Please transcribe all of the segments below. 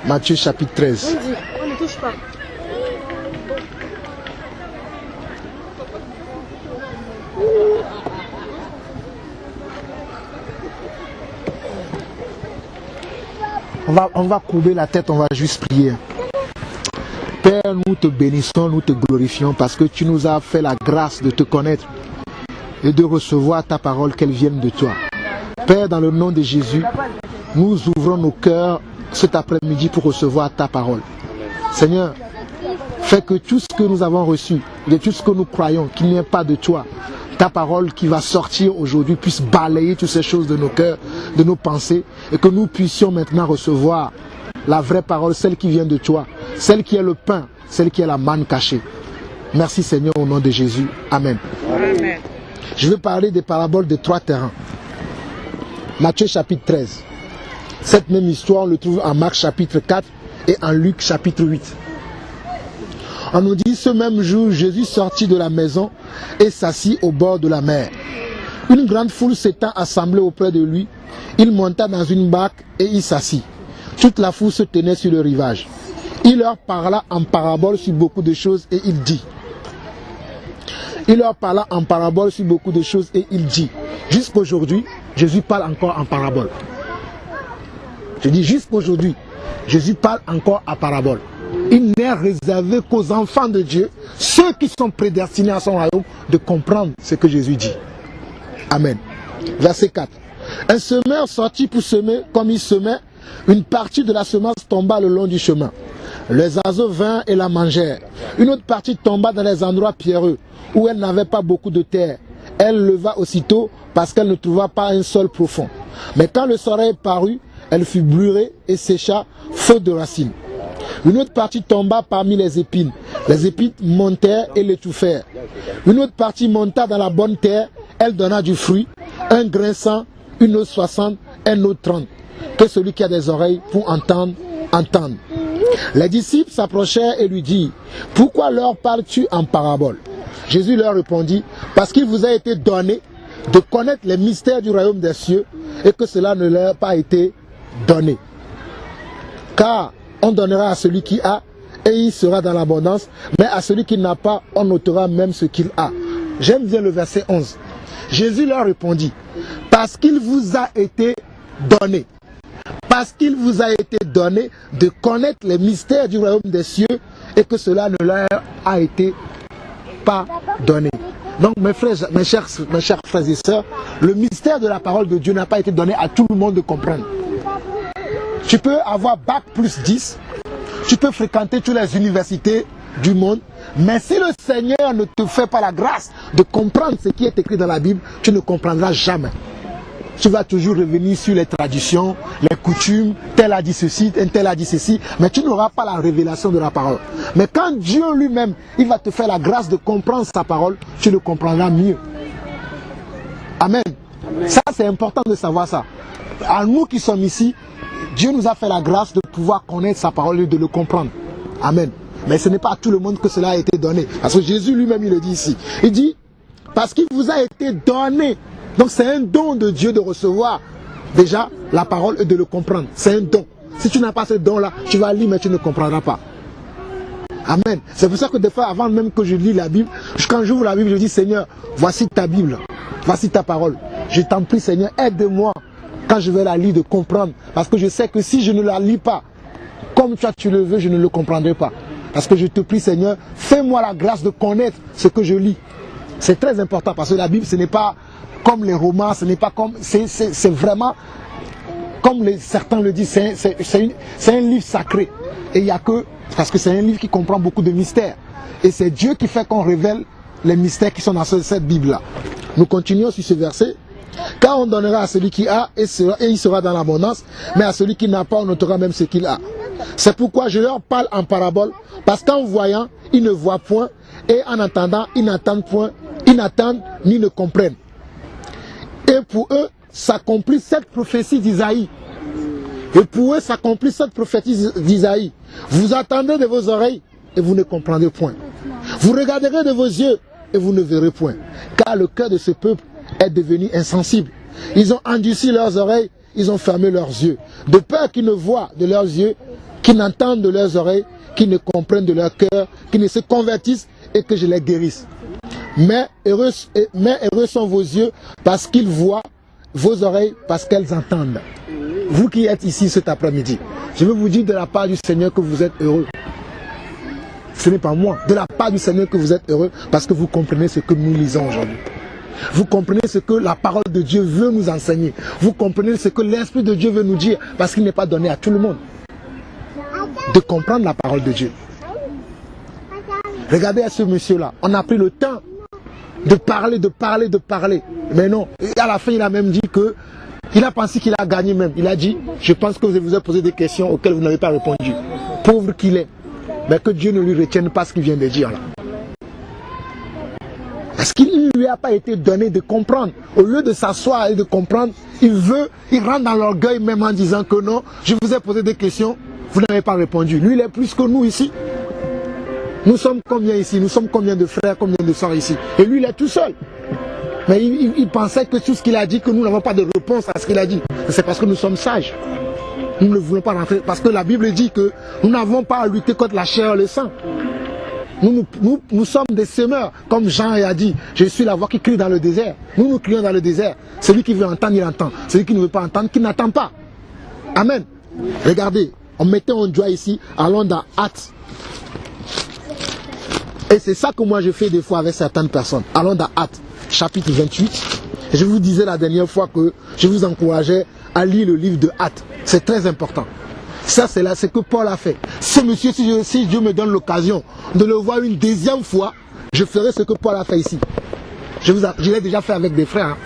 Matthieu chapitre 13. On ne touche pas. On va courber la tête, on va juste prier. Père, nous te bénissons, nous te glorifions parce que tu nous as fait la grâce de te connaître et de recevoir ta parole, qu'elle vienne de toi. Père, dans le nom de Jésus, nous ouvrons nos cœurs cet après-midi pour recevoir ta parole. Seigneur, fais que tout ce que nous avons reçu, de tout ce que nous croyons, qu'il n'y ait pas de toi, ta parole qui va sortir aujourd'hui puisse balayer toutes ces choses de nos cœurs, de nos pensées, et que nous puissions maintenant recevoir la vraie parole, celle qui vient de toi, celle qui est le pain, celle qui est la manne cachée. Merci Seigneur au nom de Jésus. Amen. Amen. Je vais parler des paraboles de 3 terrains. Matthieu chapitre 13. Cette même histoire, on le trouve en Marc chapitre 4 et en Luc chapitre 8. On nous dit, ce même jour, Jésus sortit de la maison et s'assit au bord de la mer. Une grande foule s'étant assemblée auprès de lui, il monta dans une barque et il s'assit. Toute la foule se tenait sur le rivage. Il leur parla en parabole sur beaucoup de choses et il dit. Jusqu'aujourd'hui, Jésus parle encore en parabole. Je dis jusqu'aujourd'hui, Jésus parle encore en parabole. Il n'est réservé qu'aux enfants de Dieu, ceux qui sont prédestinés à son royaume, de comprendre ce que Jésus dit. Amen. Verset 4. Un semeur sortit pour semer, comme il semait, une partie de la semence tomba le long du chemin. Les oiseaux vinrent et la mangèrent. Une autre partie tomba dans les endroits pierreux, où elle n'avait pas beaucoup de terre. Elle leva aussitôt, parce qu'elle ne trouva pas un sol profond. Mais quand le soleil parut, elle fut brûlée et sécha, faute de racines. Une autre partie tomba parmi les épines. Les épines montèrent et l'étouffèrent. Une autre partie monta dans la bonne terre. Elle donna du fruit, un grain 100, une autre 60, un autre 30. Que celui qui a des oreilles pour entendre, entende. Les disciples s'approchèrent et lui dirent, pourquoi leur parles-tu en parabole? Jésus leur répondit, parce qu'il vous a été donné de connaître les mystères du royaume des cieux et que cela ne leur a pas été donné. Car on donnera à celui qui a et il sera dans l'abondance, mais à celui qui n'a pas, on ôtera même ce qu'il a. J'aime bien le verset 11. Jésus leur répondit, parce qu'il vous a été donné. Parce qu'il vous a été donné de connaître les mystères du royaume des cieux et que cela ne leur a été pas donné. Donc mes chers frères et sœurs, le mystère de la parole de Dieu n'a pas été donné à tout le monde de comprendre. Tu peux avoir bac plus 10, tu peux fréquenter toutes les universités du monde, mais si le Seigneur ne te fait pas la grâce de comprendre ce qui est écrit dans la Bible, tu ne comprendras jamais. Tu vas toujours revenir sur les traditions, les coutumes, tel a dit ceci, tel a dit ceci, mais tu n'auras pas la révélation de la parole. Mais quand Dieu lui-même, il va te faire la grâce de comprendre sa parole, tu le comprendras mieux. Amen. Ça, c'est important de savoir ça. À nous qui sommes ici, Dieu nous a fait la grâce de pouvoir connaître sa parole et de le comprendre. Amen. Mais ce n'est pas à tout le monde que cela a été donné. Parce que Jésus lui-même, il le dit ici. Il dit, parce qu'il vous a été donné. Donc c'est un don de Dieu de recevoir déjà la parole et de le comprendre. C'est un don. Si tu n'as pas ce don-là, tu vas lire mais tu ne comprendras pas. Amen. C'est pour ça que des fois, avant même que je lis la Bible, quand j'ouvre la Bible, je dis, Seigneur, voici ta Bible, voici ta parole. Je t'en prie, Seigneur, aide-moi quand je vais la lire de comprendre. Parce que je sais que si je ne la lis pas, comme toi tu le veux, je ne le comprendrai pas. Parce que je te prie, Seigneur, fais-moi la grâce de connaître ce que je lis. C'est très important parce que la Bible, ce n'est pas comme les romans, ce n'est pas comme... C'est vraiment, comme certains le disent, c'est un livre sacré. Et il n'y a que... Parce que c'est un livre qui comprend beaucoup de mystères. Et c'est Dieu qui fait qu'on révèle les mystères qui sont dans cette Bible-là. Nous continuons sur ce verset. Car on donnera à celui qui a et il sera dans l'abondance, mais à celui qui n'a pas, on notera même ce qu'il a. C'est pourquoi je leur parle en parabole, parce qu'en voyant, ils ne voient point, et en entendant, ils n'entendent point, ils n'attendent ni ne comprennent. Et pour eux, s'accomplit cette prophétie d'Isaïe. Et pour eux, s'accomplit cette prophétie d'Isaïe. Vous attendez de vos oreilles, et vous ne comprendrez point. Vous regarderez de vos yeux, et vous ne verrez point. Car le cœur de ce peuple est devenu insensible. Ils ont endurci leurs oreilles, ils ont fermé leurs yeux, de peur qu'ils ne voient de leurs yeux, qu'ils n'entendent de leurs oreilles, qu'ils ne comprennent de leur cœur, qu'ils ne se convertissent et que je les guérisse. Mais heureux sont vos yeux parce qu'ils voient, vos oreilles parce qu'elles entendent. Vous qui êtes ici cet après-midi, je veux vous dire de la part du Seigneur que vous êtes heureux. Ce n'est pas moi. De la part du Seigneur que vous êtes heureux parce que vous comprenez ce que nous lisons aujourd'hui. Vous comprenez ce que la parole de Dieu veut nous enseigner. Vous comprenez ce que l'Esprit de Dieu veut nous dire parce qu'il n'est pas donné à tout le monde de comprendre la parole de Dieu. Regardez à ce monsieur-là. On a pris le temps de parler. Mais non. Et à la fin, il a même dit que il a pensé qu'il a gagné même. Il a dit, je pense que vous vous avez posé des questions auxquelles vous n'avez pas répondu. Pauvre qu'il est. Mais que Dieu ne lui retienne pas ce qu'il vient de dire là. Parce qu'il ne lui a pas été donné de comprendre. Au lieu de s'asseoir et de comprendre, il rentre dans l'orgueil même en disant que non, je vous ai posé des questions, vous n'avez pas répondu. Lui, il est plus que nous ici. Nous sommes combien ici? Nous sommes combien de frères, combien de sœurs ici? Et lui, il est tout seul. Mais il pensait que tout ce qu'il a dit, que nous n'avons pas de réponse à ce qu'il a dit. C'est parce que nous sommes sages. Nous ne voulons pas rentrer. Parce que la Bible dit que nous n'avons pas à lutter contre la chair et le sang. Nous sommes des semeurs. Comme Jean a dit, je suis la voix qui crie dans le désert. Nous crions dans le désert. Celui qui veut entendre, il entend. Celui qui ne veut pas entendre, qui n'attend pas. Amen. Regardez, on mettait un doigt ici, allons dans Actes. Et c'est ça que moi je fais des fois avec certaines personnes. Allons dans Actes, chapitre 28. Et je vous disais la dernière fois que je vous encourageais à lire le livre de Actes. C'est très important. Ça, c'est là, c'est que Paul a fait. Ce monsieur, si Dieu me donne l'occasion de le voir une deuxième fois, je ferai ce que Paul a fait ici. Je l'ai déjà fait avec des frères. Hein.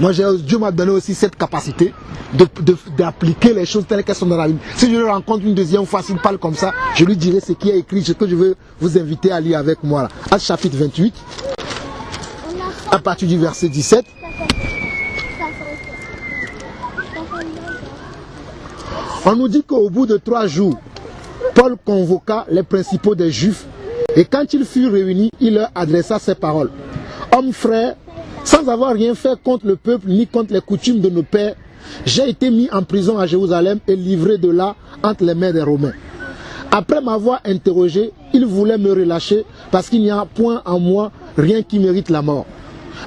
Moi, Dieu m'a donné aussi cette capacité d'appliquer les choses telles qu'elles sont dans la Bible. Si je le rencontre une deuxième fois, s'il parle comme ça, je lui dirai ce qui est écrit, ce que je veux vous inviter à lire avec moi. Là. Actes chapitre 28, à partir du verset 17. On nous dit qu'au bout de 3 jours, Paul convoqua les principaux des Juifs et quand ils furent réunis, il leur adressa ces paroles. Hommes frères, sans avoir rien fait contre le peuple ni contre les coutumes de nos pères, j'ai été mis en prison à Jérusalem et livré de là entre les mains des Romains. Après m'avoir interrogé, ils voulaient me relâcher parce qu'il n'y a point en moi rien qui mérite la mort.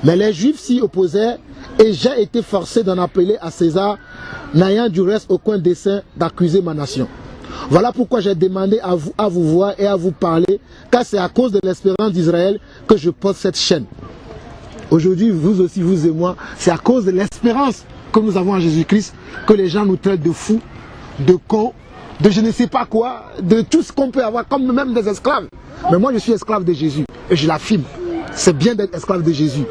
Mais les Juifs s'y opposèrent et j'ai été forcé d'en appeler à César, n'ayant du reste aucun dessein d'accuser ma nation. Voilà pourquoi j'ai demandé à vous voir et à vous parler, car c'est à cause de l'espérance d'Israël que je porte cette chaîne. Aujourd'hui, vous aussi, vous et moi, c'est à cause de l'espérance que nous avons en Jésus-Christ que les gens nous traitent de fous, de cons, de je ne sais pas quoi, de tout ce qu'on peut avoir, comme même des esclaves. Mais moi, je suis esclave de Jésus et je l'affirme. C'est bien d'être esclave de Jésus.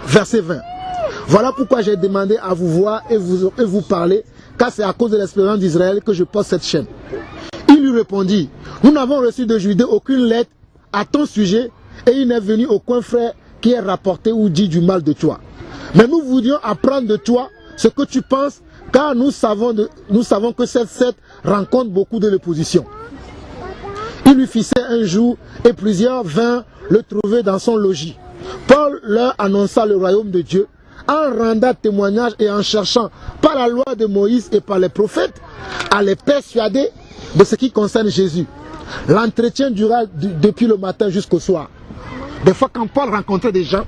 Verset 20. Voilà pourquoi j'ai demandé à vous voir et vous parler, car c'est à cause de l'espérance d'Israël que je porte cette chaîne. Il lui répondit, nous n'avons reçu de Judée aucune lettre à ton sujet, et il n'est venu aucun frère qui ait rapporté ou dit du mal de toi. Mais nous voulions apprendre de toi ce que tu penses, car nous savons que cette secte rencontre beaucoup de l'opposition. Il lui fixait un jour, et plusieurs vinrent le trouver dans son logis. Paul leur annonça le royaume de Dieu, en rendant témoignage et en cherchant par la loi de Moïse et par les prophètes à les persuader de ce qui concerne Jésus. L'entretien dura depuis le matin jusqu'au soir. Des fois quand Paul rencontrait des gens,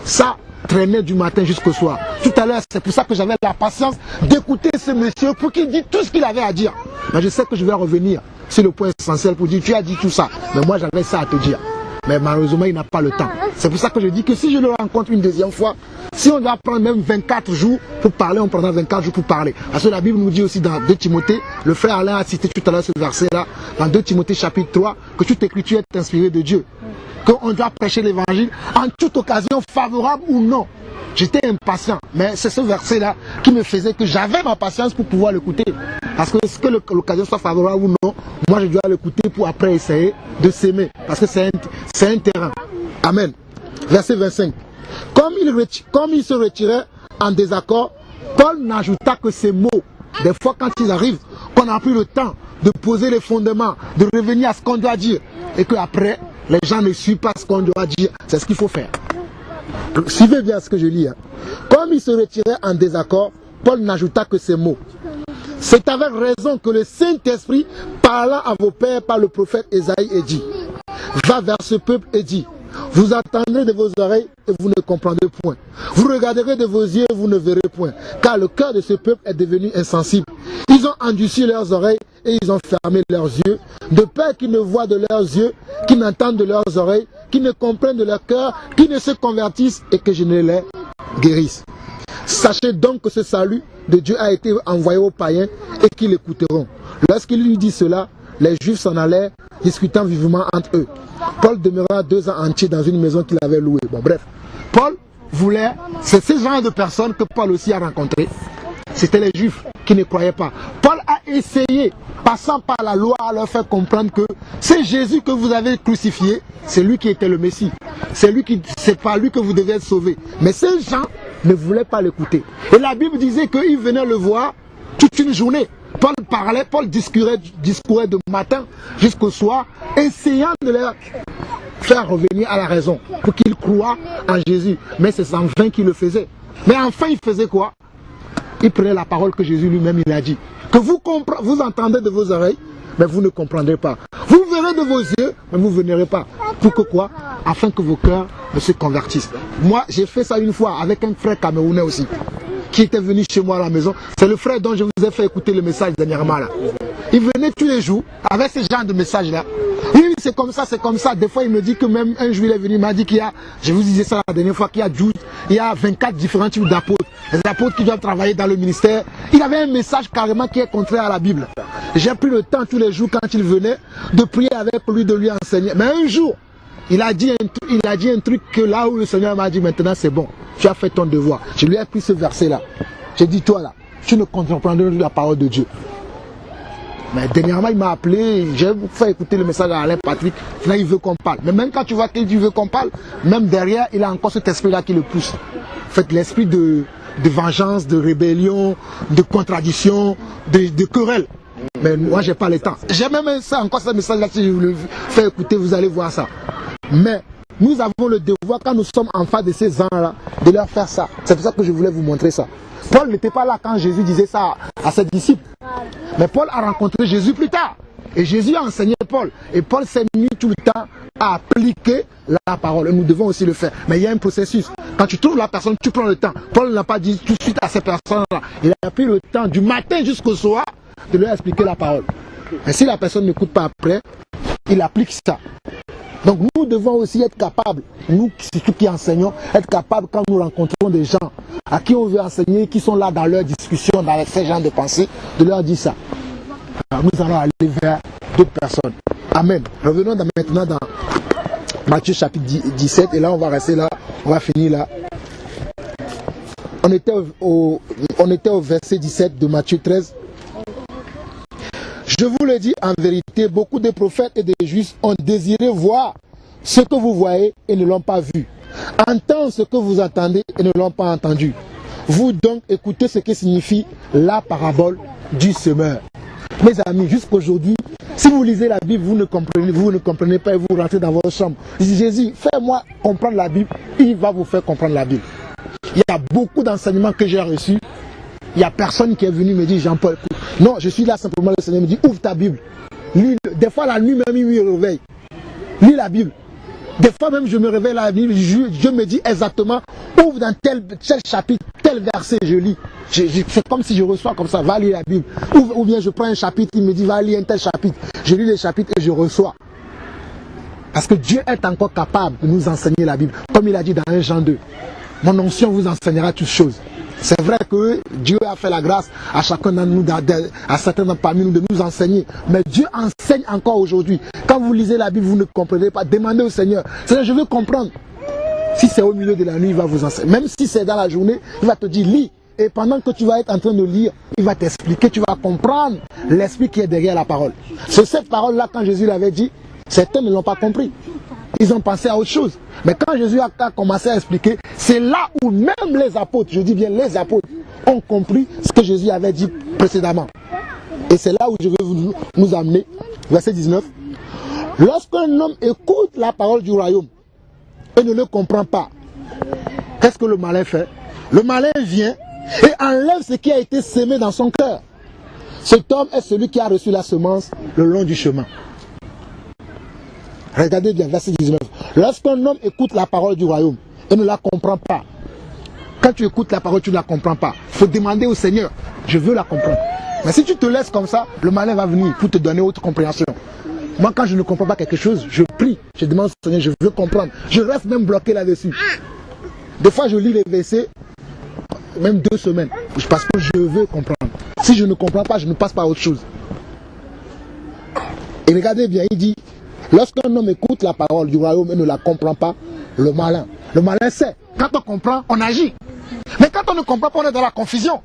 ça traînait du matin jusqu'au soir. Tout à l'heure, c'est pour ça que j'avais la patience d'écouter ce monsieur pour qu'il dise tout ce qu'il avait à dire. Mais je sais que je vais revenir sur le point essentiel pour dire, tu as dit tout ça, mais moi j'avais ça à te dire. Mais malheureusement, il n'a pas le temps. C'est pour ça que je dis que si je le rencontre une deuxième fois, si on doit prendre même 24 jours pour parler, on prendra 24 jours pour parler. Parce que la Bible nous dit aussi dans 2 Timothée, le frère Alain a cité tout à l'heure ce verset-là, dans 2 Timothée chapitre 3, que toute écriture est inspirée de Dieu. Qu'on doit prêcher l'évangile en toute occasion, favorable ou non. J'étais impatient, mais c'est ce verset-là qui me faisait que j'avais ma patience pour pouvoir l'écouter. Parce que ce que l'occasion soit favorable ou non, moi je dois l'écouter pour après essayer de s'aimer. Parce que c'est un terrain. Amen. Verset 25. Comme il se retirait en désaccord, Paul n'ajouta que ces mots. Des fois quand ils arrivent, qu'on n'a plus le temps de poser les fondements, de revenir à ce qu'on doit dire. Et qu'après, les gens ne suivent pas ce qu'on doit dire. C'est ce qu'il faut faire. Suivez bien ce que je lis. Hein. Comme comme il se retirait en désaccord, Paul n'ajouta que ces mots. C'est avec raison que le Saint-Esprit, parlant à vos pères par le prophète Ésaïe, et dit, va vers ce peuple et dit, vous entendrez de vos oreilles et vous ne comprendrez point. Vous regarderez de vos yeux et vous ne verrez point. Car le cœur de ce peuple est devenu insensible. Ils ont endurci leurs oreilles et ils ont fermé leurs yeux, de peur qu'ils ne voient de leurs yeux, qu'ils n'entendent de leurs oreilles, qu'ils ne comprennent de leur cœur, qu'ils ne se convertissent et que je ne les guérisse. Sachez donc que ce salut de Dieu a été envoyé aux païens et qu'ils l'écouteront. Lorsqu'il lui dit cela, les Juifs s'en allèrent, discutant vivement entre eux. Paul demeura 2 ans entiers dans une maison qu'il avait louée. Bon, bref, Paul voulait, c'est ce genre de personnes que Paul aussi a rencontré. C'était les Juifs qui ne croyaient pas. Paul a essayé, passant par la loi, à leur faire comprendre que c'est Jésus que vous avez crucifié, c'est lui qui était le Messie. C'est par lui que vous devez être sauvés. Mais ces gens ne voulaient pas l'écouter. Et la Bible disait qu'ils venaient le voir toute une journée. Paul parlait, Paul discourait de matin jusqu'au soir, essayant de leur faire revenir à la raison, pour qu'ils croient en Jésus. Mais c'est en vain qu'il le faisait. Mais enfin, il faisait quoi? Il prenait la parole que Jésus lui-même il a dit. Que vous entendez de vos oreilles, mais vous ne comprendrez pas. Vous verrez de vos yeux, mais vous ne verrez pas. Pour que quoi? Afin que vos cœurs ne se convertissent. Moi, j'ai fait ça une fois avec un frère camerounais aussi, qui était venu chez moi à la maison. C'est le frère dont je vous ai fait écouter le message dernièrement là. Il venait tous les jours avec ce genre de message là. Oui, c'est comme ça, c'est comme ça. Des fois, il me dit que même un jour, il est venu, il m'a dit qu'il y a, je vous disais ça la dernière fois, qu'il y a 12, il y a 24 différents types d'apôtres. Les apôtres qui doivent travailler dans le ministère. Il avait un message carrément qui est contraire à la Bible. J'ai pris le temps tous les jours quand il venait de prier avec lui, de lui enseigner. Mais un jour, il a dit un truc que là où le Seigneur m'a dit maintenant c'est bon, tu as fait ton devoir. Je lui ai pris ce verset là. J'ai dit toi là, tu ne comprendras la parole de Dieu. Mais dernièrement il m'a appelé, j'ai fait écouter le message à Alain Patrick, là il veut qu'on parle. Mais même quand tu vois qu'il veut qu'on parle, même derrière il a encore cet esprit là qui le pousse. En fait l'esprit de vengeance, de rébellion, de contradiction, de querelle. Mais moi j'ai pas le temps. J'ai même ça, encore ce message là, si je vous le fais écouter, vous allez voir ça. Mais nous avons le devoir, quand nous sommes en face de ces gens-là, de leur faire ça. C'est pour ça que je voulais vous montrer ça. Paul n'était pas là quand Jésus disait ça à ses disciples. Mais Paul a rencontré Jésus plus tard. Et Jésus a enseigné Paul. Et Paul s'est mis tout le temps à appliquer la parole. Et nous devons aussi le faire. Mais il y a un processus. Quand tu trouves la personne, tu prends le temps. Paul n'a pas dit tout de suite à ces personnes-là. Il a pris le temps du matin jusqu'au soir de leur expliquer la parole. Et si la personne n'écoute pas après, il applique ça. Donc nous devons aussi être capables, nous qui enseignons, être capables quand nous rencontrons des gens à qui on veut enseigner, qui sont là dans leur discussion, dans ces genres de pensée, de leur dire ça. Alors nous allons aller vers d'autres personnes. Amen. Revenons maintenant dans Matthieu chapitre 17 et là on va rester là, on va finir là. On était au verset 17 de Matthieu 13. Je vous le dis en vérité, beaucoup de prophètes et de juifs ont désiré voir ce que vous voyez et ne l'ont pas vu. Entendre ce que vous entendez et ne l'ont pas entendu. Vous donc écoutez ce que signifie la parabole du semeur. Mes amis, jusqu'aujourd'hui, si vous lisez la Bible, vous ne comprenez pas et vous rentrez dans votre chambre. Jésus, fais-moi comprendre la Bible, il va vous faire comprendre la Bible. Il y a beaucoup d'enseignements que j'ai reçus. Il n'y a personne qui est venu me dire, Jean-Paul, non, je suis là simplement, le Seigneur me dit, ouvre ta Bible. Lis, des fois la nuit même, il me réveille. Lis la Bible. Des fois même, je me réveille la Bible, je me dis exactement, ouvre dans tel chapitre, tel verset, je lis. C'est comme si je reçois comme ça, va lire la Bible. Ou bien je prends un chapitre, il me dit, va lire un tel chapitre. Je lis les chapitres et je reçois. Parce que Dieu est encore capable de nous enseigner la Bible. Comme il a dit dans 1 Jean 2. Mon onction vous enseignera toutes choses. C'est vrai que Dieu a fait la grâce à chacun d'entre nous, à certains parmi nous de nous enseigner. Mais Dieu enseigne encore aujourd'hui. Quand vous lisez la Bible, vous ne comprenez pas. Demandez au Seigneur. Seigneur, je veux comprendre. Si c'est au milieu de la nuit, il va vous enseigner. Même si c'est dans la journée, il va te dire, lis. Et pendant que tu vas être en train de lire, il va t'expliquer, tu vas comprendre l'esprit qui est derrière la parole. C'est cette parole-là, quand Jésus l'avait dit, certains ne l'ont pas compris. Ils ont pensé à autre chose. Mais quand Jésus a commencé à expliquer, c'est là où même les apôtres, je dis bien les apôtres, ont compris ce que Jésus avait dit précédemment. Et c'est là où je veux nous amener. Verset 19. Lorsqu'un homme écoute la parole du royaume et ne le comprend pas, qu'est-ce que le malin fait? Le malin vient et enlève ce qui a été semé dans son cœur. Cet homme est celui qui a reçu la semence le long du chemin. Regardez bien, verset 19. Lorsqu'un homme écoute la parole du royaume et ne la comprend pas, quand tu écoutes la parole, tu ne la comprends pas. Il faut demander au Seigneur, je veux la comprendre. Mais si tu te laisses comme ça, le malin va venir pour te donner autre compréhension. Moi, quand je ne comprends pas quelque chose, je prie, je demande au Seigneur, je veux comprendre. Je reste même bloqué là-dessus. Des fois, je lis les versets, même 2 semaines, parce que je veux comprendre. Si je ne comprends pas, je ne passe pas à autre chose. Et regardez bien, il dit, lorsqu'un homme écoute la parole du royaume et ne la comprend pas, le malin sait. Quand on comprend, on agit. Mais quand on ne comprend pas, on est dans la confusion.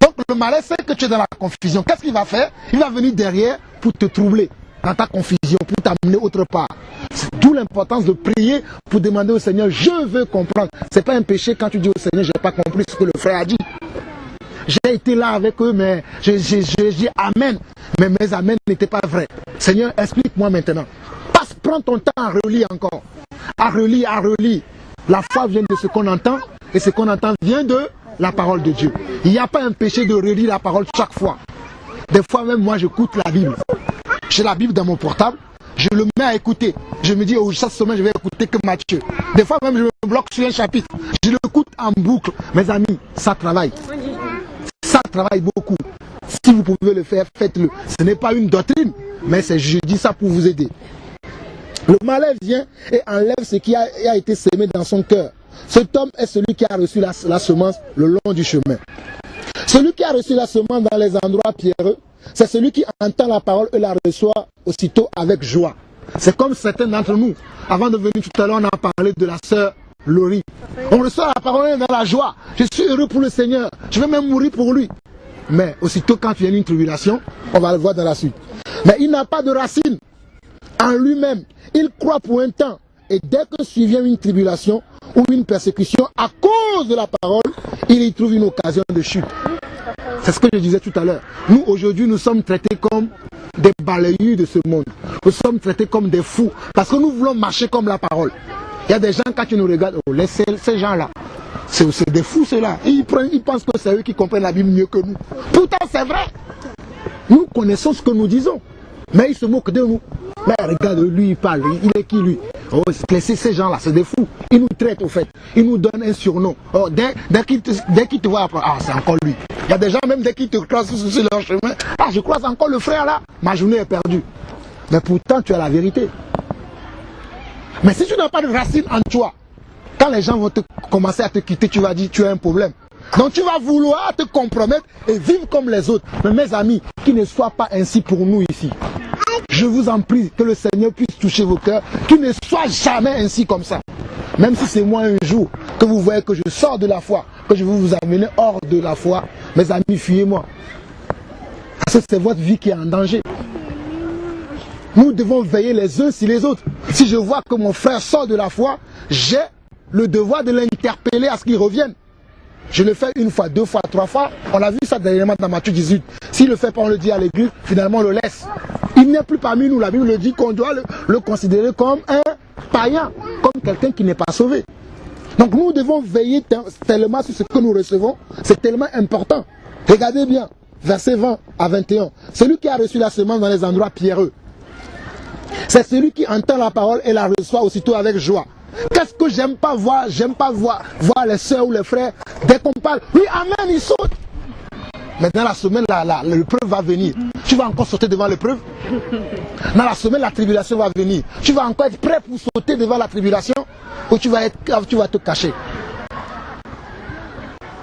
Donc le malin sait que tu es dans la confusion. Qu'est-ce qu'il va faire? Il va venir derrière pour te troubler dans ta confusion, pour t'amener autre part. C'est d'où l'importance de prier pour demander au Seigneur, je veux comprendre. Ce n'est pas un péché quand tu dis au Seigneur, je n'ai pas compris ce que le frère a dit. J'ai été là avec eux, mais j'ai dit Amen. Mais mes Amen n'étaient pas vrais. Seigneur, explique-moi maintenant. Prends ton temps à relire encore. À relire. La foi vient de ce qu'on entend, et ce qu'on entend vient de la parole de Dieu. Il n'y a pas un péché de relire la parole chaque fois. Des fois même, moi, j'écoute la Bible. J'ai la Bible dans mon portable, je le mets à écouter. Je me dis, oh, chaque semaine, je vais écouter que Matthieu. Des fois même, je me bloque sur un chapitre. Je l'écoute en boucle. Mes amis, ça travaille. Ça travaille beaucoup. Si vous pouvez le faire, faites-le. Ce n'est pas une doctrine, mais je dis ça pour vous aider. Le malin vient et enlève ce qui a été semé dans son cœur. Cet homme est celui qui a reçu la semence le long du chemin. Celui qui a reçu la semence dans les endroits pierreux, c'est celui qui entend la parole et la reçoit aussitôt avec joie. C'est comme certains d'entre nous. Avant de venir tout à l'heure, on a parlé de la sœur Laurie. On reçoit la parole dans la joie. Je suis heureux pour le Seigneur. Je vais même mourir pour lui. Mais aussitôt quand il y a une tribulation, on va le voir dans la suite. Mais il n'a pas de racine en lui-même. Il croit pour un temps. Et dès que survient une tribulation ou une persécution à cause de la parole, il y trouve une occasion de chute. C'est ce que je disais tout à l'heure. Nous, aujourd'hui, nous sommes traités comme des balayus de ce monde. Nous sommes traités comme des fous. Parce que nous voulons marcher comme la parole. Il y a des gens, quand tu nous regardes, oh, ces gens-là, c'est des fous, ceux-là. Ils pensent que c'est eux qui comprennent la Bible mieux que nous. Pourtant, c'est vrai. Nous connaissons ce que nous disons. Mais ils se moquent de nous. Mais regarde, lui, il parle. Il est qui, lui? Oh, ces gens-là, c'est des fous. Ils nous traitent, au fait. Ils nous donnent un surnom. Oh, dès qu'ils te voient, ah, c'est encore lui. Il y a des gens, même dès qu'ils te croisent sur leur chemin, ah, je croise encore le frère là. Ma journée est perdue. Mais pourtant, tu as la vérité. Mais si tu n'as pas de racine en toi, quand les gens vont commencer à te quitter, tu vas dire tu as un problème. Donc tu vas vouloir te compromettre et vivre comme les autres. Mais mes amis, qu'il ne soit pas ainsi pour nous ici. Je vous en prie que le Seigneur puisse toucher vos cœurs, qu'il ne soit jamais ainsi comme ça. Même si c'est moi un jour que vous voyez que je sors de la foi, que je veux vous amener hors de la foi, mes amis, fuyez-moi. Parce que c'est votre vie qui est en danger. Nous devons veiller les uns sur les autres. Si je vois que mon frère sort de la foi, j'ai le devoir de l'interpeller à ce qu'il revienne. Je le fais 1 fois, 2 fois, 3 fois. On a vu ça dernièrement dans Matthieu 18. S'il le fait pas, on le dit à l'église, finalement on le laisse. Il n'est plus parmi nous. La Bible le dit qu'on doit le considérer comme un païen, comme quelqu'un qui n'est pas sauvé. Donc nous devons veiller tellement sur ce que nous recevons. C'est tellement important. Regardez bien, versets 20 à 21. Celui qui a reçu la semence dans les endroits pierreux, c'est celui qui entend la parole et la reçoit aussitôt avec joie. Qu'est-ce que j'aime pas voir? J'aime pas voir les soeurs ou les frères, dès qu'on parle, oui, amen, ils sautent. Mais dans la semaine, l'épreuve va venir. Tu vas encore sauter devant l'épreuve? Dans la semaine, la tribulation va venir. Tu vas encore être prêt pour sauter devant la tribulation? Ou tu vas te cacher?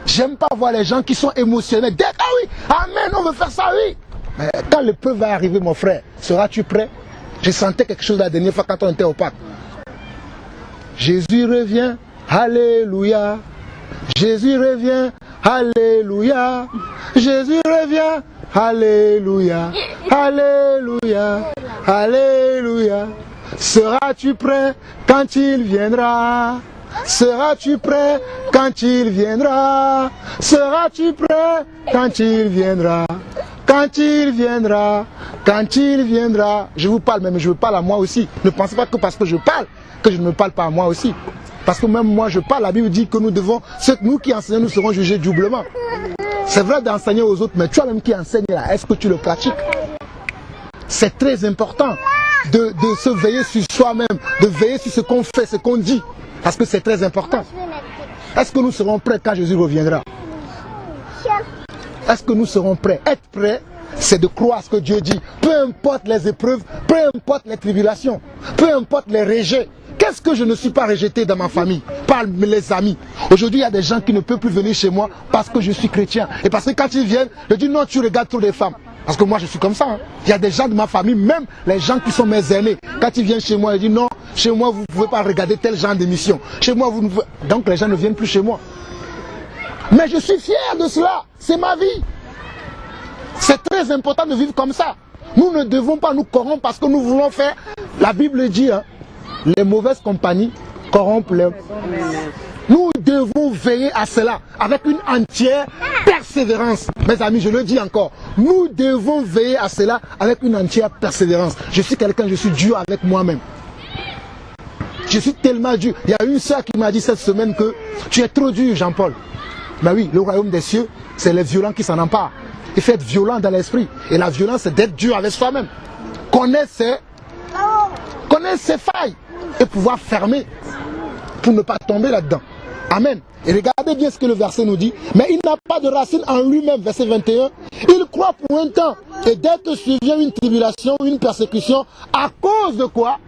J'aime pas voir les gens qui sont émotionnels. Dès ah oui, amen, on veut faire ça, oui. Mais quand l'épreuve va arriver, mon frère, seras-tu prêt? Je sentais quelque chose la dernière fois quand on était au Pâques. Jésus revient, alléluia. Jésus revient, alléluia. Jésus revient, alléluia. Alléluia, alléluia. Seras-tu prêt quand il viendra? Seras-tu prêt quand il viendra? Seras-tu prêt quand il viendra? Quand il viendra, quand il viendra. Je vous parle, mais je vous parle à moi aussi. Ne pensez pas que parce que je parle, que je ne me parle pas à moi aussi. Parce que même moi je parle, la Bible dit que nous qui enseignons, nous serons jugés doublement. C'est vrai d'enseigner aux autres, mais toi-même qui enseignes là, est-ce que tu le pratiques? C'est très important de se veiller sur soi-même, de veiller sur ce qu'on fait, ce qu'on dit. Parce que c'est très important. Est-ce que nous serons prêts quand Jésus reviendra? Est-ce que nous serons prêts? Être prêts, c'est de croire ce que Dieu dit. Peu importe les épreuves, peu importe les tribulations, peu importe les rejets. Qu'est-ce que je ne suis pas rejeté dans ma famille, par les amis? Aujourd'hui, il y a des gens qui ne peuvent plus venir chez moi parce que je suis chrétien. Et parce que quand ils viennent, je dis non, tu regardes trop les femmes. Parce que moi, je suis comme ça. Hein. Il y a des gens de ma famille, même les gens qui sont mes aînés. Quand ils viennent chez moi, ils disent non, chez moi, vous ne pouvez pas regarder tel genre d'émission. Chez moi, vous ne pouvez... Donc les gens ne viennent plus chez moi. Mais je suis fier de cela. C'est ma vie. C'est très important de vivre comme ça. Nous ne devons pas nous corrompre parce que nous voulons faire... La Bible dit, hein, les mauvaises compagnies corrompent les... Nous devons veiller à cela avec une entière persévérance. Mes amis, je le dis encore. Nous devons veiller à cela avec une entière persévérance. Je suis quelqu'un, je suis dur avec moi-même. Je suis tellement dur. Il y a une soeur qui m'a dit cette semaine que tu es trop dur, Jean-Paul. Ben oui, le royaume des cieux, c'est les violents qui s'en emparent. Il faut être violent dans l'esprit. Et la violence, c'est d'être dur avec soi-même. Connaître ses failles et pouvoir fermer pour ne pas tomber là-dedans. Amen. Et regardez bien ce que le verset nous dit. Mais il n'a pas de racine en lui-même, verset 21. Il croit pour un temps. Et dès que survient une tribulation, une persécution, à cause de quoi?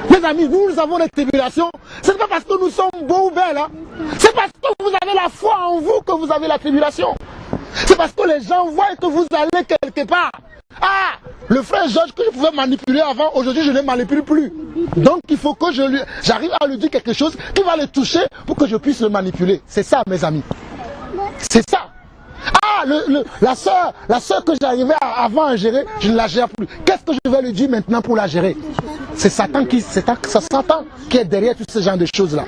Mes amis, nous avons des tribulations. Ce n'est pas parce que nous sommes beaux ou belles. Hein. C'est parce que vous avez la foi en vous que vous avez la tribulation. C'est parce que les gens voient que vous allez quelque part. Ah, le frère Georges que je pouvais manipuler avant, aujourd'hui je ne le manipule plus. Donc il faut que j'arrive à lui dire quelque chose qui va le toucher pour que je puisse le manipuler. C'est ça, mes amis. C'est ça. Ah, la soeur que j'arrivais avant à gérer, je ne la gère plus. Qu'est-ce que je vais lui dire maintenant pour la gérer? C'est Satan qui est derrière tout ce genre de choses-là.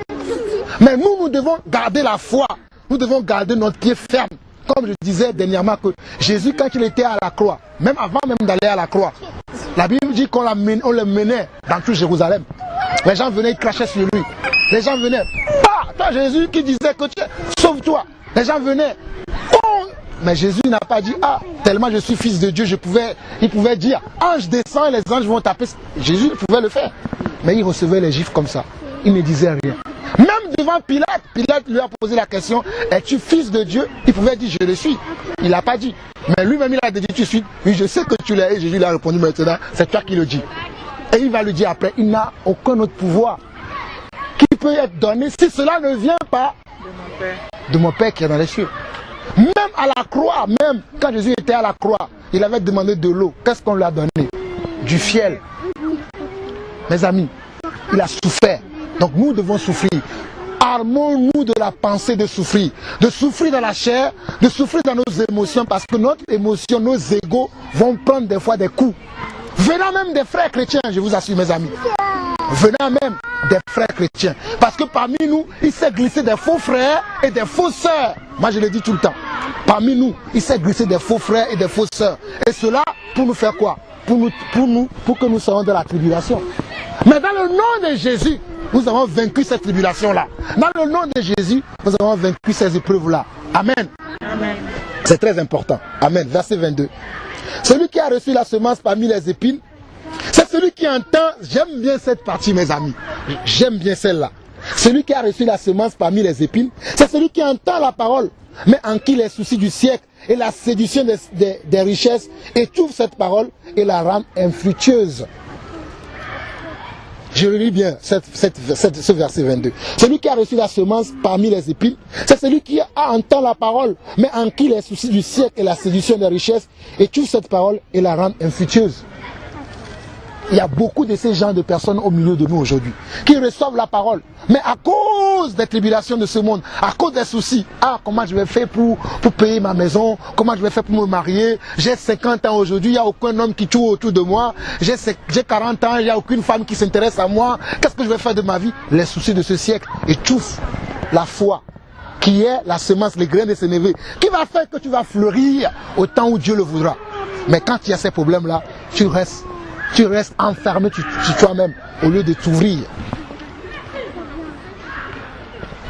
Mais nous devons garder la foi. Nous devons garder notre pied ferme. Comme je disais dernièrement que Jésus, quand il était à la croix, même avant même d'aller à la croix, la Bible dit qu'on le menait dans tout Jérusalem. Les gens venaient, ils crachaient sur lui. Les gens venaient. Ah, toi Jésus qui disait que tu sauve-toi. Les gens venaient. Oh, mais Jésus n'a pas dit, ah, tellement je suis fils de Dieu, il pouvait dire, ange descend et les anges vont taper. Jésus pouvait le faire. Mais il recevait les gifles comme ça. Il ne disait rien. Même devant Pilate, Pilate lui a posé la question, es-tu fils de Dieu? Il pouvait dire, je le suis. Il n'a pas dit. Mais lui-même, il a dit, tu suis. Oui, je sais que tu l'es. Et Jésus lui a répondu, maintenant, c'est toi qui le dis. Et il va lui dire après, il n'a aucun autre pouvoir qui peut être donné si cela ne vient pas de mon Père qui est dans les cieux. Même à la croix, même quand Jésus était à la croix, il avait demandé de l'eau. Qu'est-ce qu'on lui a donné? Du fiel. Mes amis, il a souffert. Donc nous devons souffrir. Armons-nous de la pensée de souffrir dans la chair, de souffrir dans nos émotions, parce que notre émotion, nos égos vont prendre des fois des coups. Venant même des frères chrétiens, je vous assure mes amis. Venant même des frères chrétiens. Parce que parmi nous, il s'est glissé des faux frères et des fausses sœurs. Moi je le dis tout le temps. Parmi nous, il s'est glissé des faux frères et des fausses sœurs. Et cela, pour nous faire quoi? Pour que nous soyons dans la tribulation. Mais dans le nom de Jésus, nous avons vaincu cette tribulation-là. Dans le nom de Jésus, nous avons vaincu ces épreuves-là. Amen. Amen. C'est très important. Amen. Verset 22. Celui qui a reçu la semence parmi les épines, c'est celui qui entend. J'aime bien cette partie, mes amis. J'aime bien celle-là. Celui qui a reçu la semence parmi les épines, c'est celui qui entend la parole, mais en qui les soucis du siècle et la séduction des richesses étouffent cette parole et la rendent infructueuse. Je le lis bien, ce verset 22. Celui qui a reçu la semence parmi les épines, c'est celui qui entend la parole, mais en qui les soucis du siècle et la séduction des richesses étouffent cette parole et la rendent infructueuse. Il y a beaucoup de ces gens de personnes au milieu de nous aujourd'hui qui reçoivent la parole, mais à cause des tribulations de ce monde, à cause des soucis, comment je vais faire pour payer ma maison, comment je vais faire pour me marier, j'ai 50 ans aujourd'hui, il n'y a aucun homme qui tourne autour de moi, j'ai 40 ans, il n'y a aucune femme qui s'intéresse à moi, qu'est-ce que je vais faire de ma vie? Les soucis de ce siècle étouffent la foi, qui est la semence, les grains de sénévé, qui va faire que tu vas fleurir au temps où Dieu le voudra. Mais quand il y a ces problèmes-là, tu restes enfermé sur toi-même au lieu de t'ouvrir.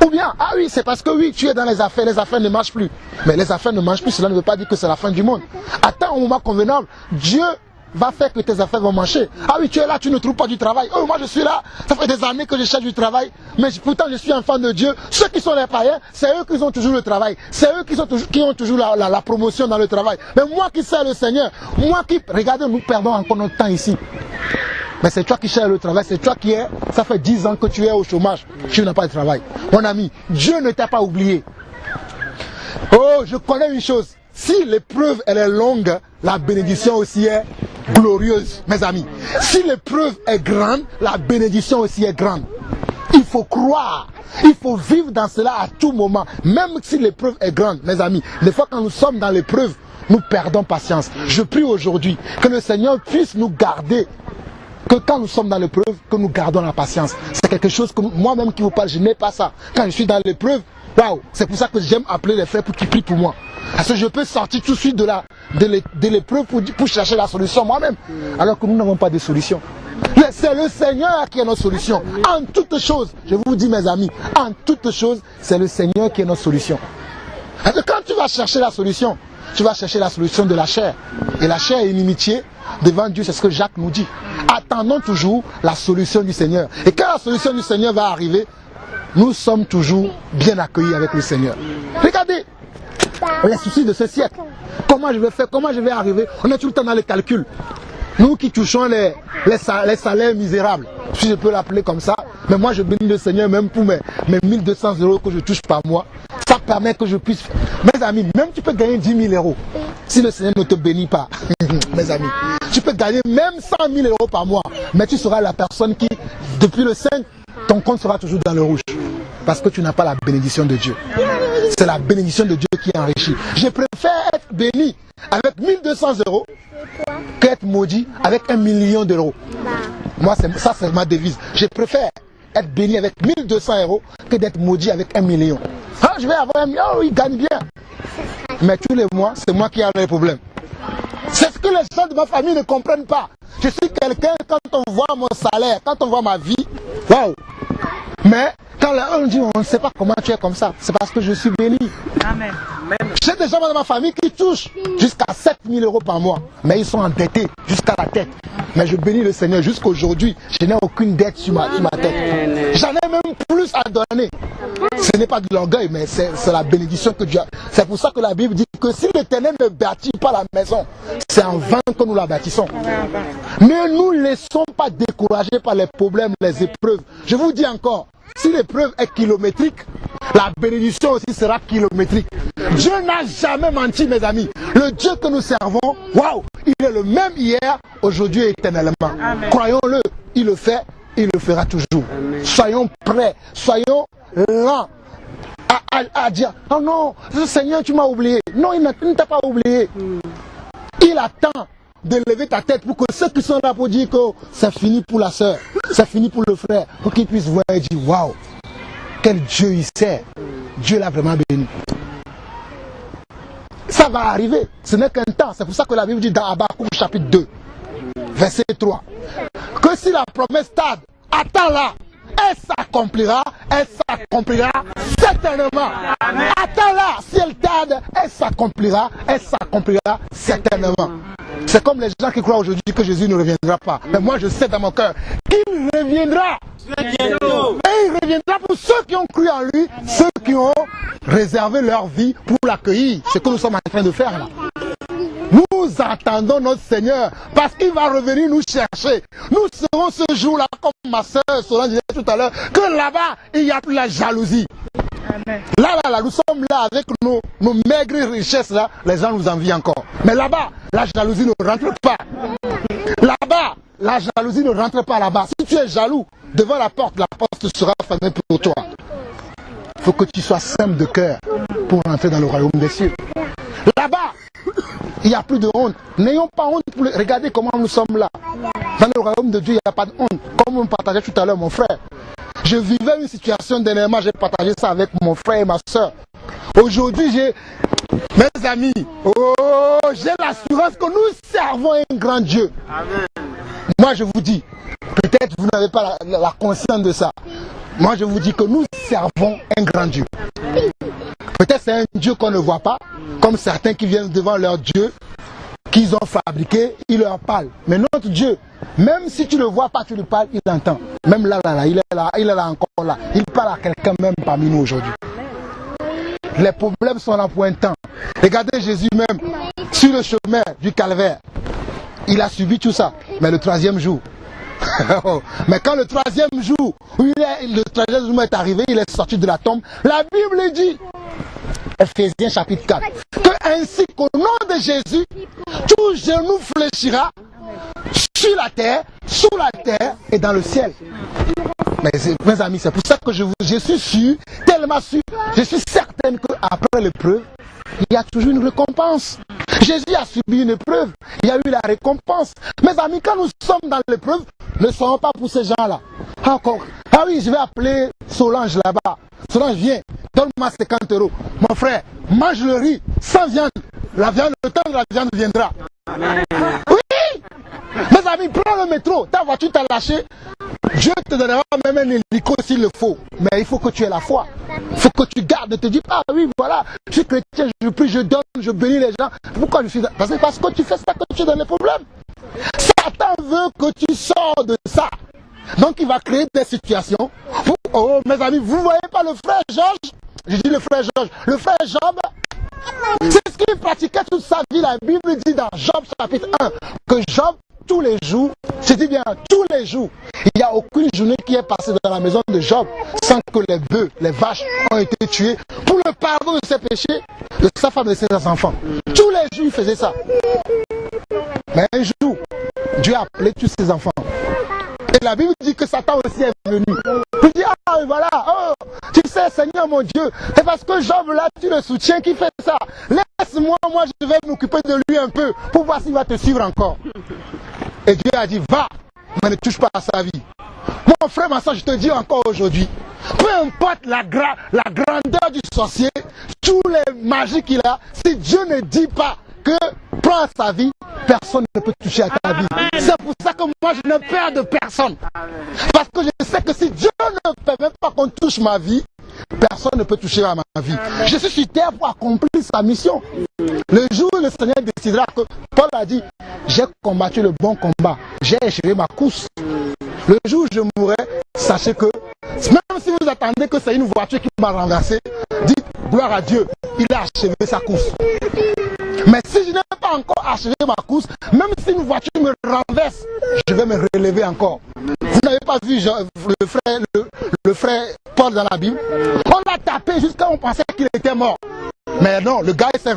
Ou bien, ah oui, c'est parce que oui, tu es dans les affaires ne marchent plus. Mais les affaires ne marchent plus, cela ne veut pas dire que c'est la fin du monde. Attends un moment convenable, Dieu va faire que tes affaires vont marcher. Ah oui, tu es là, tu ne trouves pas du travail. Oh, moi je suis là, ça fait des années que je cherche du travail, mais pourtant je suis enfant de Dieu. Ceux qui sont les païens, c'est eux qui ont toujours le travail. C'est eux qui ont toujours la promotion dans le travail. Mais moi qui sers le Seigneur, moi qui... Regardez, nous perdons encore notre temps ici. Mais c'est toi qui cherches le travail, c'est toi qui es... Ça fait 10 ans que tu es au chômage, tu n'as pas de travail. Mon ami, Dieu ne t'a pas oublié. Oh, je connais une chose. Si l'épreuve elle est longue, la bénédiction aussi est glorieuse, mes amis. Si l'épreuve est grande, la bénédiction aussi est grande. Il faut croire, il faut vivre dans cela à tout moment. Même si l'épreuve est grande, mes amis. Des fois quand nous sommes dans l'épreuve, nous perdons patience. Je prie aujourd'hui que le Seigneur puisse nous garder. Que quand nous sommes dans l'épreuve, que nous gardons la patience. C'est quelque chose que moi-même qui vous parle, je n'ai pas ça. Quand je suis dans l'épreuve, waouh, c'est pour ça que j'aime appeler les frères pour qu'ils prient pour moi. Parce que je peux sortir tout de suite de l'épreuve pour chercher la solution moi-même. Alors que nous n'avons pas de solution. C'est le Seigneur qui est notre solution. En toutes choses, je vous dis mes amis, en toutes choses, c'est le Seigneur qui est notre solution. Parce que quand tu vas chercher la solution, tu vas chercher la solution de la chair. Et la chair est inimitié devant Dieu, c'est ce que Jacques nous dit. Attendons toujours la solution du Seigneur. Et quand la solution du Seigneur va arriver, nous sommes toujours bien accueillis avec le Seigneur. Regardez les soucis de ce siècle. Comment je vais faire, comment je vais arriver? On est tout le temps dans les calculs. Nous qui touchons les salaires misérables, si je peux l'appeler comme ça, mais moi je bénis le Seigneur même pour mes 1200 € que je touche par mois. Ça permet que je puisse... Mes amis, même tu peux gagner 10 000 € si le Seigneur ne te bénit pas. Mes amis, tu peux gagner même 100 000 € par mois, mais tu seras la personne qui, depuis le 5, ton compte sera toujours dans le rouge. Parce que tu n'as pas la bénédiction de Dieu. C'est la bénédiction de Dieu qui enrichit. Je préfère être béni avec 1200 € qu'être maudit avec 1 million d'euros. Moi, ça c'est ma devise. Je préfère être béni avec 1200 € que d'être maudit avec 1 million. Ah, je vais avoir 1 million, oh, il gagne bien. Mais tous les mois, c'est moi qui ai les problèmes. C'est ce que les gens de ma famille ne comprennent pas. Je suis quelqu'un, quand on voit mon salaire, quand on voit ma vie, waouh. Mais quand on dit on ne sait pas comment tu es comme ça, c'est parce que je suis béni. Amen. J'ai des gens dans ma famille qui touchent jusqu'à 7 000 € par mois, mais ils sont endettés jusqu'à la tête. Mais je bénis le Seigneur jusqu'à aujourd'hui, je n'ai aucune dette sur ma tête. J'en ai même plus à donner. Ce n'est pas de l'orgueil, mais c'est la bénédiction que Dieu a. C'est pour ça que la Bible dit que si l'Éternel ne bâtit pas la maison, c'est en vain que nous la bâtissons. Ne nous laissons pas décourager par les problèmes, les épreuves. Je vous dis encore, si l'épreuve est kilométrique, la bénédiction aussi sera kilométrique. Dieu n'a jamais menti, mes amis. Le Dieu que nous servons, waouh, il est le même hier, aujourd'hui et éternellement. Croyons-le, il le fait, il le fera toujours. Amen. Soyons prêts, soyons lents à dire, oh non, Seigneur, tu m'as oublié. Non, il ne t'a pas oublié. Il attend de lever ta tête pour que ceux qui sont là pour dire que c'est fini pour la soeur, c'est fini pour le frère, pour qu'ils puissent voir et dire, waouh, quel Dieu il sert. Dieu l'a vraiment béni. Ça va arriver, ce n'est qu'un temps. C'est pour ça que la Bible dit dans Habakkuk chapitre 2, verset 3, que si la promesse tarde, attends-la, elle s'accomplira certainement. Attends-la, si elle tarde, elle s'accomplira certainement. C'est comme les gens qui croient aujourd'hui que Jésus ne reviendra pas. Mais moi je sais dans mon cœur qu'il reviendra. Et il reviendra pour ceux qui ont cru en lui, ceux qui ont réservé leur vie pour l'accueillir. C'est ce que nous sommes en train de faire là. Nous attendons notre Seigneur parce qu'il va revenir nous chercher. Nous serons ce jour-là, comme ma soeur Solange disait tout à l'heure, que là-bas, il n'y a plus la jalousie. Amen. Là, nous sommes là avec nos maigres richesses là, les gens nous envient encore. Mais là-bas, la jalousie ne rentre pas. Là-bas, la jalousie ne rentre pas là-bas. Si tu es jaloux, devant la porte sera fermée pour toi. Il faut que tu sois simple de cœur pour rentrer dans le royaume des cieux. Là-bas, il n'y a plus de honte. N'ayons pas honte. Regardez comment nous sommes là. Dans le royaume de Dieu, il n'y a pas de honte. Comme on partageait tout à l'heure, mon frère. Je vivais une situation dernièrement, j'ai partagé ça avec mon frère et ma soeur. Aujourd'hui, mes amis, j'ai l'assurance que nous servons un grand Dieu. Amen. Moi, je vous dis, peut-être vous n'avez pas la conscience de ça. Moi je vous dis que nous servons un grand Dieu. Peut-être c'est un Dieu qu'on ne voit pas, comme certains qui viennent devant leur Dieu, qu'ils ont fabriqué, ils leur parlent. Mais notre Dieu, même si tu ne le vois pas, tu lui parles, il entend. Même là, il est là encore là. Il parle à quelqu'un même parmi nous aujourd'hui. Les problèmes sont là pour un temps. Regardez Jésus même, sur le chemin du calvaire. Il a subi tout ça. Mais le troisième jour, mais quand le troisième jour est arrivé, il est sorti de la tombe. La Bible dit, Ephésiens chapitre 4, que ainsi qu'au nom de Jésus, tout genou fléchira sur la terre, sous la terre et dans le ciel. Mais mes amis, c'est pour ça que je suis sûr, tellement sûr, je suis certaine qu'après l'épreuve, il y a toujours une récompense. Jésus a subi une épreuve, il y a eu la récompense. Mes amis, quand nous sommes dans l'épreuve, ne soyons pas pour ces gens-là. Ah oui, je vais appeler Solange là-bas. Solange, viens, donne-moi 50 €. Mon frère, mange le riz sans viande. Le temps de la viande viendra. Oui! Mes amis, prends le métro, ta voiture t'a lâché. Dieu te donnera même un hélico s'il le faut. Mais il faut que tu aies la foi. Il faut que tu gardes, te dis, ah oui, voilà, je suis chrétien, je prie, je donne, je bénis les gens. Pourquoi je suis... Parce que tu fais ça que tu es dans les problèmes. Satan veut que tu sors de ça. Donc il va créer des situations. Oh mes amis, vous ne voyez pas le frère Georges? Je dis le frère Georges. Le frère Job, c'est ce qu'il pratiquait toute sa vie. La Bible dit dans Job chapitre 1 que Job, tous les jours, je dis bien tous les jours, il n'y a aucune journée qui est passée dans la maison de Job sans que les bœufs, les vaches ont été tués pour le pardon de ses péchés, de sa femme et de ses enfants. Tous les jours il faisait ça. Mais un jour, Dieu a appelé tous ses enfants. Et la Bible dit que Satan aussi est venu. Il dit, ah voilà, oh, tu sais Seigneur mon Dieu, c'est parce que Job là, tu le soutiens qui fait ça. Laisse-moi, moi je vais m'occuper de lui un peu pour voir s'il va te suivre encore. Et Dieu a dit, va, mais ne touche pas à sa vie. Mon frère, ma soeur, je te dis encore aujourd'hui, peu importe la grandeur du sorcier, tous les magies qu'il a, si Dieu ne dit pas que prends sa vie, personne ne peut toucher à ta vie. C'est pour ça que moi je n'ai peur de personne. Parce que je sais que si Dieu ne permet pas qu'on touche ma vie, personne ne peut toucher à ma vie. Je suis sur terre pour accomplir sa mission. Le jour où le Seigneur décidera que, Paul a dit, j'ai combattu le bon combat, j'ai achevé ma course. Le jour où je mourrai, sachez que, même si vous attendez que c'est une voiture qui m'a renversé, dites gloire à Dieu, il a achevé sa course. Mais si je n'ai pas encore achevé ma course, même si une voiture me renverse, je vais me relever encore. Vous n'avez pas vu le frère Paul dans la Bible? On l'a tapé jusqu'à on pensait qu'il était mort. Mais non, le gars il s'est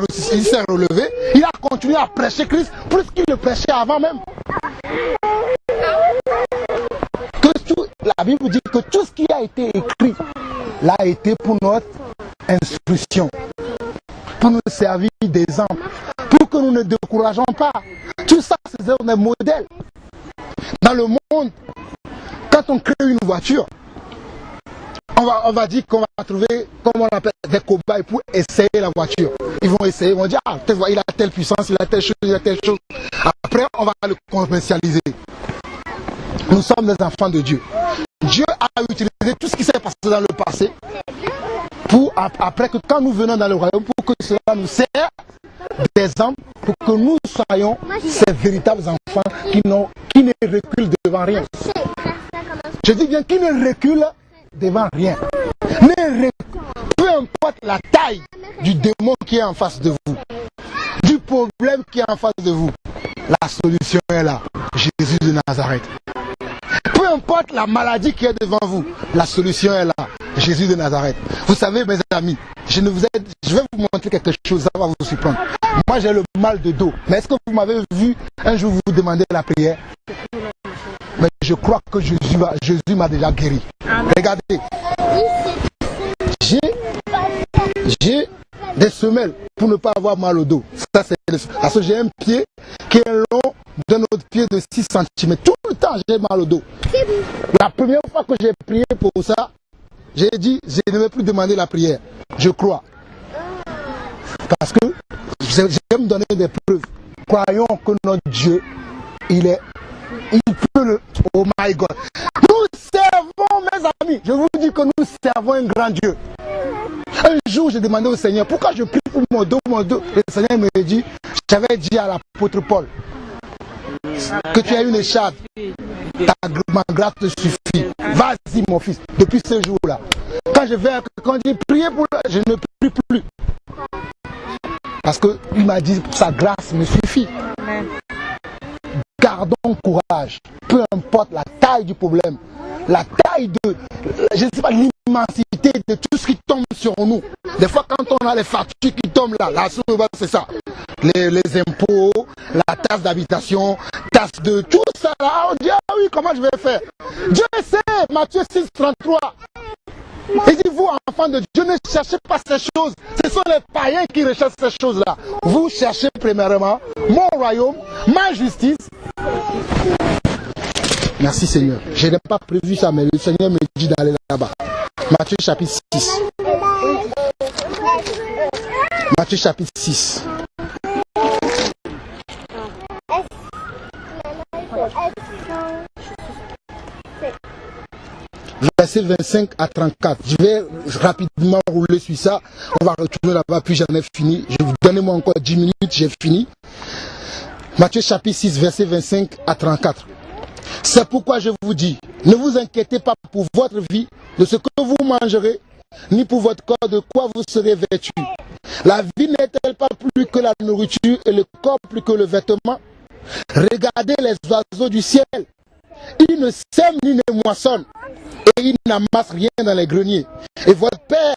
relevé, il a continué à prêcher Christ plus qu'il le prêchait avant même. La Bible dit que tout ce qui a été écrit l'a été pour notre instruction, pour nous servir d'exemple, pour que nous ne décourageons pas. Tout ça, c'est un modèle. Dans le monde, quand on crée une voiture, on va dire qu'on va trouver, comme on appelle, des cobayes pour essayer la voiture. Ils vont essayer, ils vont dire, ah, il a telle puissance, il a telle chose, il a telle chose. Après, on va le commercialiser. Nous sommes des enfants de Dieu. Dieu a utilisé tout ce qui s'est passé dans le passé pour, après que quand nous venons dans le royaume, pour que cela nous serve d'exemple, pour que nous soyons ces véritables enfants qui ne reculent devant rien. Je dis bien qui ne reculent devant rien. Peu importe la taille du démon qui est en face de vous, du problème qui est en face de vous, la solution est là. Jésus de Nazareth. Peu importe la maladie qui est devant vous, la solution est là. Jésus de Nazareth. Vous savez, mes amis, je vais vous montrer quelque chose, ça va vous surprendre. Moi, j'ai le mal de dos. Mais est-ce que vous m'avez vu un jour vous demander la prière? Mais je crois que Jésus m'a déjà guéri. Regardez. J'ai des semelles pour ne pas avoir mal au dos. Ça, c'est parce que j'ai un pied qui est long d'un autre pied de 6 cm. Tout le temps, j'ai mal au dos. La première fois que j'ai prié pour ça, j'ai dit, je ne vais plus demander la prière. Je crois. Parce que j'aime me donner des preuves. Croyons que notre Dieu, il peut le... Oh my God. Nous servons, mes amis, je vous dis que nous servons un grand Dieu. Un jour, j'ai demandé au Seigneur, pourquoi je prie pour mon dos, Le Seigneur me dit, j'avais dit à l'apôtre Paul, que tu as une écharpe, ma grâce te suffit. Vas-y mon fils, depuis ce jour-là. Quand j'ai prié pour lui, je ne prie plus. Parce qu'il m'a dit, sa grâce me suffit. Gardons courage, peu importe la taille du problème, la taille de, je ne sais pas, l'immensité de tout ce qui tombe sur nous. Des fois, quand on a les factures qui tombent là, c'est ça. Les impôts, la taxe d'habitation, taxe de tout ça là, on dit, ah oui, comment je vais faire? Dieu sait, Matthieu 6, 33. Il dit, vous, enfants de Dieu, ne cherchez pas ces choses. Ce sont les païens qui recherchent ces choses-là. Vous cherchez premièrement mon royaume, ma justice. Merci Seigneur. Je n'ai pas prévu ça, mais le Seigneur me dit d'aller là-bas. Matthieu chapitre 6. Matthieu chapitre 6. Verset 25 à 34. Je vais rapidement rouler sur ça. On va retourner là-bas, puis j'en ai fini. Je vous donne-moi encore 10 minutes, j'ai fini. Matthieu chapitre 6, verset 25 à 34. C'est pourquoi je vous dis, ne vous inquiétez pas pour votre vie, de ce que vous mangerez, ni pour votre corps, de quoi vous serez vêtu. La vie n'est-elle pas plus que la nourriture, et le corps plus que le vêtement? Regardez les oiseaux du ciel. Ils ne sèment ni ne moissonnent, et ils n'amassent rien dans les greniers. Et votre Père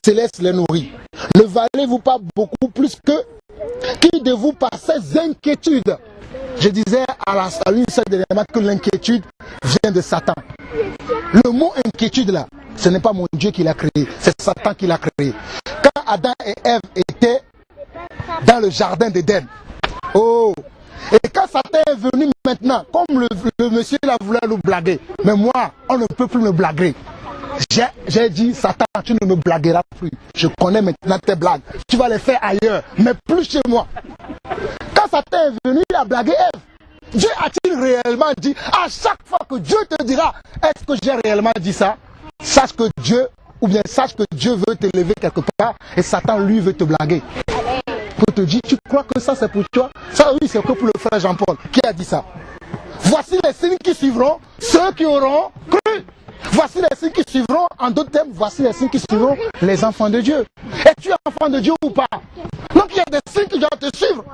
céleste les nourrit. Ne valez-vous pas beaucoup plus que qui de vous par ces inquiétudes? Je disais à une seule dernièrement que l'inquiétude vient de Satan. Le mot inquiétude là, ce n'est pas mon Dieu qui l'a créé, c'est Satan qui l'a créé. Quand Adam et Ève étaient dans le jardin d'Éden, oh, et quand Satan est venu maintenant, comme le monsieur là voulait nous blaguer, mais moi, on ne peut plus me blaguer. J'ai dit, Satan, tu ne me blagueras plus. Je connais maintenant tes blagues. Tu vas les faire ailleurs, mais plus chez moi. Quand Satan est venu, il a blagué Ève. Dieu a-t-il réellement dit, à chaque fois que Dieu te dira, est-ce que j'ai réellement dit ça? Sache que Dieu, ou bien sache que Dieu veut t'élever quelque part, et Satan, lui, veut te blaguer. Pour te dire, tu crois que ça c'est pour toi? Ça oui, c'est que pour le frère Jean-Paul. Qui a dit ça? Voici les signes qui suivront ceux qui auront cru. Voici les signes qui suivront, en d'autres termes, voici les signes qui suivront les enfants de Dieu. Es-tu enfant de Dieu ou pas? Donc il y a des signes qui doivent te suivre.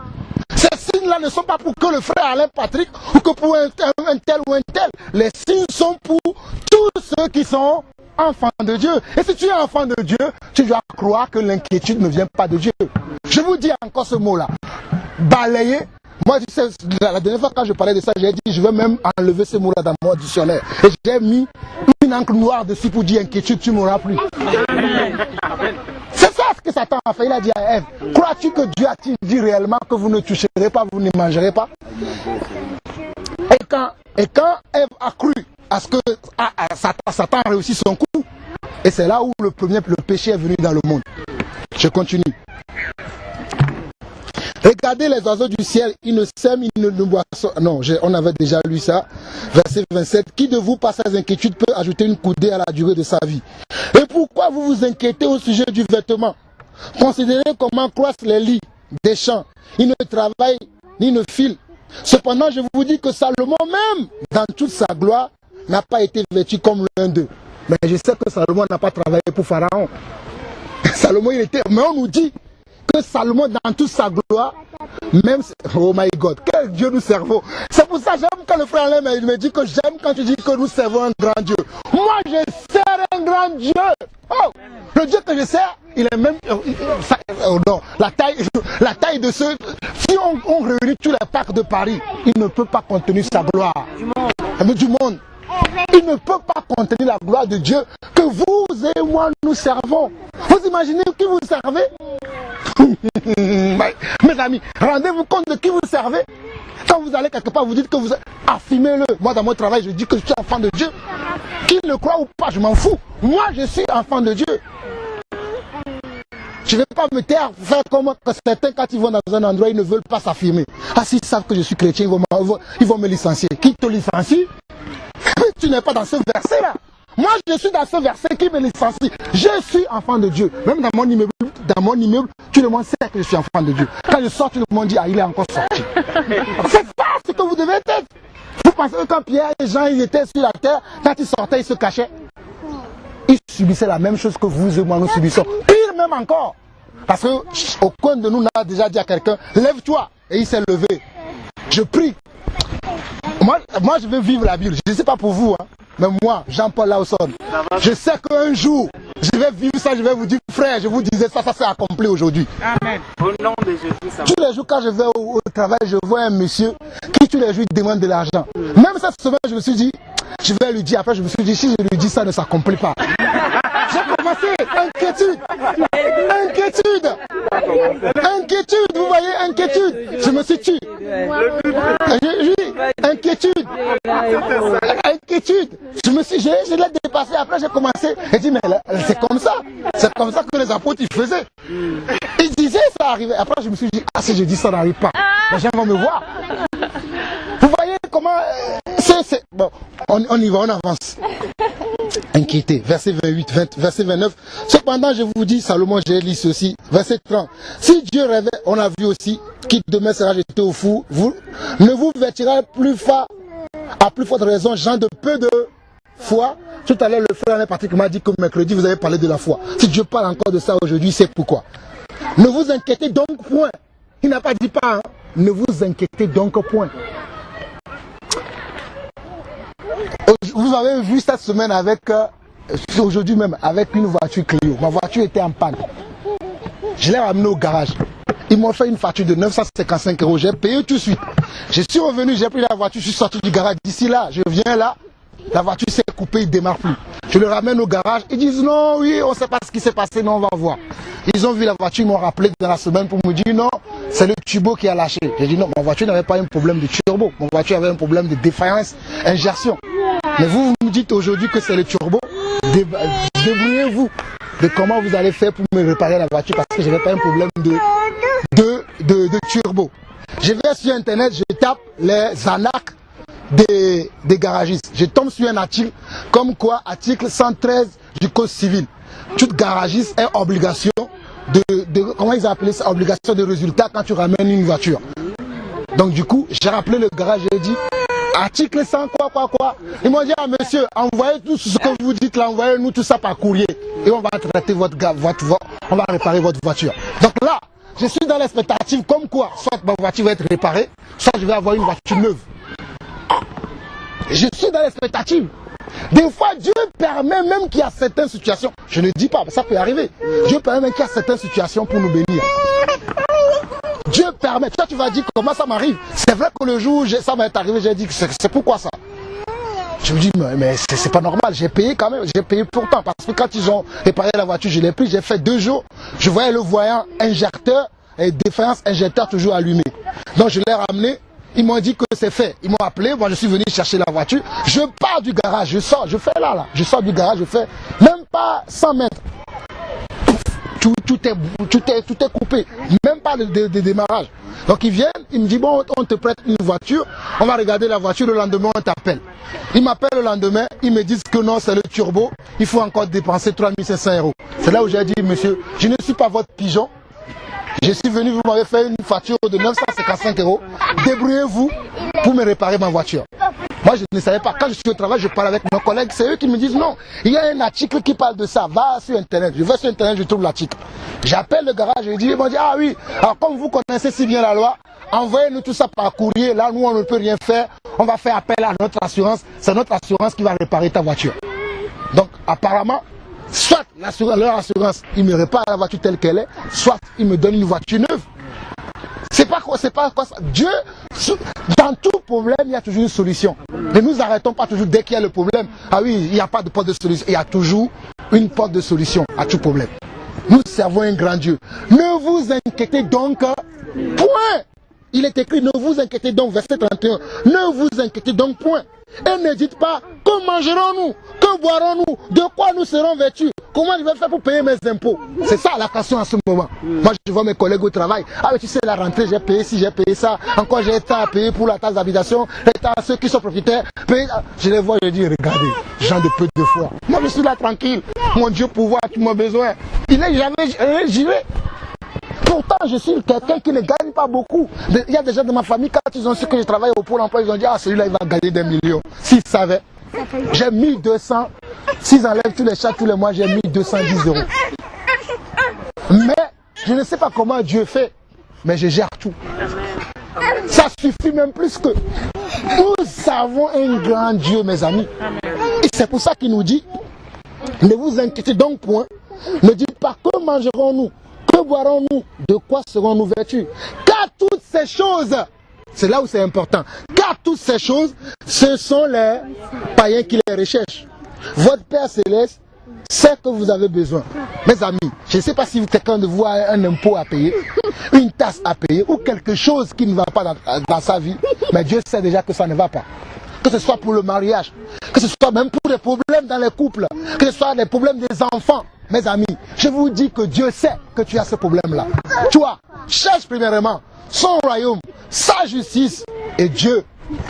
Ces signes-là ne sont pas pour que le frère Alain Patrick ou que pour un tel ou un tel. Les signes sont pour tous ceux qui sont enfants de Dieu. Et si tu es enfant de Dieu, tu dois croire que l'inquiétude ne vient pas de Dieu. Je vous dis encore ce mot-là. Balayer. Moi, tu sais, la dernière fois quand je parlais de ça, j'ai dit, je vais même enlever ce mot-là dans mon dictionnaire. Et j'ai mis une encre noire dessus pour dire inquiétude, tu ne m'auras plus. C'est ça ce que Satan a fait. Il a dit à Ève, crois-tu que Dieu a-t-il dit réellement que vous ne toucherez pas, vous ne mangerez pas? Et quand Ève a cru à ce que Satan a réussi son coup, et c'est là où le péché est venu dans le monde. Je continue. Regardez les oiseaux du ciel, ils ne sèment, ils ne moissonnent. Non, on avait déjà lu ça. Verset 27. Qui de vous, par ses inquiétudes, peut ajouter une coudée à la durée de sa vie? Et pourquoi vous vous inquiétez au sujet du vêtement? Considérez comment croissent les lits des champs. Ils ne travaillent ni ne filent. Cependant, je vous dis que Salomon, même dans toute sa gloire, n'a pas été vêtu comme l'un d'eux. Mais je sais que Salomon n'a pas travaillé pour Pharaon. Salomon, il était. Mais on nous dit que Salomon, dans toute sa gloire, même... Oh my God, quel Dieu nous servons. C'est pour ça que j'aime quand le frère Alain me dit que j'aime quand tu dis que nous servons un grand Dieu. Moi, je sers un grand Dieu. Oh, le Dieu que je sers, il est même... non, la taille de ceux... Si on réunit tous les parcs de Paris, il ne peut pas contenir sa gloire. Du monde. Il ne peut pas contenir la gloire de Dieu que vous et moi nous servons. Vous imaginez qui vous servez? Mes amis, rendez-vous compte de qui vous servez. Quand vous allez quelque part, vous dites que vous... Affirmez-le. Moi, dans mon travail, je dis que je suis enfant de Dieu. Qu'il le croit ou pas, je m'en fous. Moi, je suis enfant de Dieu. Je ne vais pas me taire, faire comme certains, quand ils vont dans un endroit, ils ne veulent pas s'affirmer. Ah, s'ils savent que je suis chrétien, ils vont me licencier. Qui te licencie? Tu n'es pas dans ce verset-là. Moi, je suis dans ce verset qui me licencie. Je suis enfant de Dieu. Même dans mon immeuble, tout le monde sait que je suis enfant de Dieu. Quand je sors, tout le monde dit, ah, il est encore sorti. C'est ça ce que vous devez être. Vous pensez que quand Pierre et Jean, ils étaient sur la terre, quand ils sortaient, ils se cachaient. Ils subissaient la même chose que vous et moi, nous subissons. Pire même encore. Parce qu'aucun de nous n'a déjà dit à quelqu'un, lève-toi. Et il s'est levé. Je prie. Moi, je veux vivre la Bible. Je ne sais pas pour vous, hein, mais moi, Jean-Paul Lawson, je sais qu'un jour, je vais vivre ça, je vais vous dire, frère, je vous disais ça s'est accompli aujourd'hui. Amen. Au nom de Jésus. Tous les jours, quand je vais au travail, je vois un monsieur qui, tous les jours, il demande de l'argent. Même cette semaine, je me suis dit, je vais lui dire, après, je me suis dit, si je lui dis ça, ne s'accomplit pas. J'ai commencé, inquiétude, vous voyez, inquiétude. Je me suis tué. Inquiétude. Je l'ai dépassé, après j'ai commencé, et dit, mais c'est comme ça que les apôtres ils faisaient. Ils disaient ça arrivait. Après je me suis dit, ah si je dis ça n'arrive pas, les gens vont me voir. Vous voyez comment, bon, on y va, on avance. Inquiété, verset 28, verset 29. Cependant, je vous dis, Salomon, j'ai lu ceci, verset 30. Si Dieu rêvait, on a vu aussi, qui demain sera jeté au four, vous ne vous vêtirez plus fort, à plus forte raison, gens de peu de foi. Tout à l'heure, le frère en particulier m'a dit que mercredi, vous avez parlé de la foi. Si Dieu parle encore de ça aujourd'hui, c'est pourquoi. Ne vous inquiétez donc point. Il n'a pas dit pas, hein. Ne vous inquiétez donc point. Vous avez vu cette semaine avec, aujourd'hui même, avec une voiture Clio. Ma voiture était en panne. Je l'ai ramenée au garage. Ils m'ont fait une facture de 955 €. J'ai payé tout de suite. Je suis revenu, j'ai pris la voiture, je suis sorti du garage. D'ici là, je viens là, la voiture s'est coupée, il ne démarre plus. Je le ramène au garage. Ils disent non, oui, on ne sait pas ce qui s'est passé, non, on va voir. Ils ont vu la voiture, ils m'ont rappelé dans la semaine pour me dire non, c'est le turbo qui a lâché. J'ai dit non, ma voiture n'avait pas un problème de turbo. Ma voiture avait un problème de défaillance, injection. Mais vous me dites aujourd'hui que c'est le turbo. Débrouillez-vous de comment vous allez faire pour me réparer la voiture parce que je n'avais pas un problème de turbo. Je vais sur internet, je tape les arnaques des garagistes. Je tombe sur un article comme quoi, article 113 du Code civil. Tout garagiste a obligation comment ils appellent ça, obligation de résultat quand tu ramènes une voiture. Donc du coup, j'ai rappelé le garage, j'ai dit, article 100 quoi. Ils m'ont dit, ah monsieur, envoyez tout ce que vous dites là, envoyez-nous tout ça par courrier. Et on va traiter on va réparer votre voiture. Donc là, je suis dans l'expectative comme quoi, soit ma voiture va être réparée, soit je vais avoir une voiture neuve. Je suis dans l'expectative. Des fois, Dieu permet même qu'il y a certaines situations, je ne dis pas, mais ça peut arriver. Dieu permet même qu'il y a certaines situations pour nous bénir. Dieu permet. Toi, tu vas dire comment ça m'arrive. C'est vrai que le jour où ça m'est arrivé, j'ai dit que c'est pourquoi ça. Je me dis, mais c'est pas normal, j'ai payé quand même, j'ai payé pourtant. Parce que quand ils ont réparé la voiture, je l'ai pris, j'ai fait 2 jours. Je voyais le voyant injecteur et défaillance injecteur toujours allumé. Donc je l'ai ramené. Ils m'ont dit que c'est fait. Ils m'ont appelé, moi je suis venu chercher la voiture. Je pars du garage, je sors, je fais là. Je sors du garage, je fais même pas 100 mètres. Tout est coupé. Même pas de démarrage. Donc ils viennent, ils me disent bon, on te prête une voiture, on va regarder la voiture, le lendemain on t'appelle. Ils m'appellent le lendemain, ils me disent que non, c'est le turbo, il faut encore dépenser 3500 €. C'est là où j'ai dit, monsieur, je ne suis pas votre pigeon. Je suis venu, vous m'avez fait une facture de 955 €. Débrouillez-vous pour me réparer ma voiture. Moi, je ne savais pas. Quand je suis au travail, je parle avec mes collègues. C'est eux qui me disent non. Il y a un article qui parle de ça. Va sur Internet. Je vais sur Internet, je trouve l'article. J'appelle le garage. Je dis, ils m'ont dit, ah oui. Alors, comme vous connaissez si bien la loi, envoyez-nous tout ça par courrier. Là, nous, on ne peut rien faire. On va faire appel à notre assurance. C'est notre assurance qui va réparer ta voiture. Donc, apparemment, soit leur assurance, ils me réparent la voiture telle qu'elle est, soit ils me donnent une voiture neuve. C'est pas quoi ça. Dieu, dans tout problème, il y a toujours une solution. Ne nous arrêtons pas toujours dès qu'il y a le problème. Ah oui, il n'y a pas de porte de solution. Il y a toujours une porte de solution à tout problème. Nous servons un grand Dieu. Ne vous inquiétez donc, point. Il est écrit, ne vous inquiétez donc, verset 31. Ne vous inquiétez donc point. Et ne dites pas, que mangerons-nous? Que boirons-nous? De quoi nous serons vêtus? Comment je vais faire pour payer mes impôts? C'est ça la question en ce moment. Moi, je vois mes collègues au travail. Ah, mais tu sais, la rentrée, j'ai payé ci, j'ai payé ça. Encore, j'ai été à payer pour la taxe d'habitation. Ceux qui sont propriétaires, je les vois, je dis, regardez, gens de peu de foi. Moi, je suis là tranquille. Mon Dieu, pouvoir, tu m'as besoin. Il n'est jamais giré. Pourtant, je suis quelqu'un qui ne gagne pas beaucoup. Il y a des gens de ma famille, quand ils ont su que je travaille au Pôle emploi, ils ont dit, ah, celui-là, il va gagner des millions. S'ils savaient, j'ai 1200. S'ils enlèvent tous les chats tous les mois, j'ai 1210 €. Mais, je ne sais pas comment Dieu fait, mais je gère tout. Ça suffit même plus que. Nous avons un grand Dieu, mes amis. Et c'est pour ça qu'il nous dit, ne vous inquiétez donc point. Ne dites pas, que mangerons-nous? Que boirons-nous? De quoi serons-nous vêtus? Car toutes ces choses, c'est là où c'est important, car toutes ces choses, ce sont les païens qui les recherchent. Votre Père Céleste sait que vous avez besoin. Mes amis, je ne sais pas si quelqu'un de vous a un impôt à payer, une taxe à payer, ou quelque chose qui ne va pas dans sa vie, mais Dieu sait déjà que ça ne va pas. Que ce soit pour le mariage, que ce soit même pour les problèmes dans les couples, que ce soit les problèmes des enfants. Mes amis, je vous dis que Dieu sait que tu as ce problème-là. Toi, cherche premièrement son royaume, sa justice, et Dieu,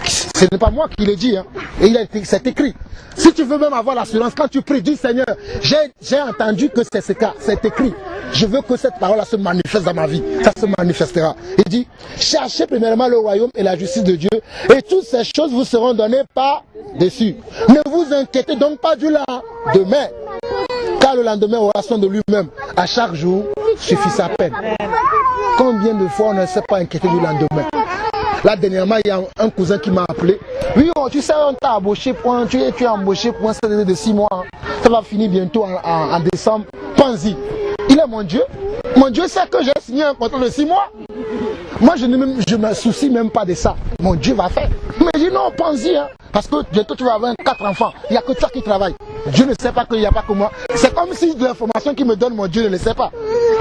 ce n'est pas moi qui l'ai dit, hein, et c'est écrit. Si tu veux même avoir l'assurance, quand tu pries, dis Seigneur, j'ai entendu que c'est ce cas, c'est écrit. Je veux que cette parole se manifeste dans ma vie, ça se manifestera. Il dit, cherchez premièrement le royaume et la justice de Dieu, et toutes ces choses vous seront données par-dessus. Ne vous inquiétez donc pas du lendemain, car le lendemain aura soin de lui-même. À chaque jour suffit sa peine. Combien de fois on ne s'est pas inquiété du lendemain? Là, dernièrement, il y a un cousin qui m'a appelé. Oui, oh, tu sais, on t'a embauché pour tu es embauché pour un CDD de 6 mois. Ça va finir bientôt en décembre. Pense-y. Il est mon Dieu. Mon Dieu sait que j'ai signé un contrat de 6 mois. Moi, je ne me soucie même pas de ça. Mon Dieu va faire. Mais je dis non, pense-y. Hein, parce que bientôt, tu vas avoir 4 enfants. Il n'y a que toi qui travailles. Dieu ne sait pas qu'il n'y a pas que moi. C'est comme si l'information qu'il me donne, mon Dieu ne le sait pas.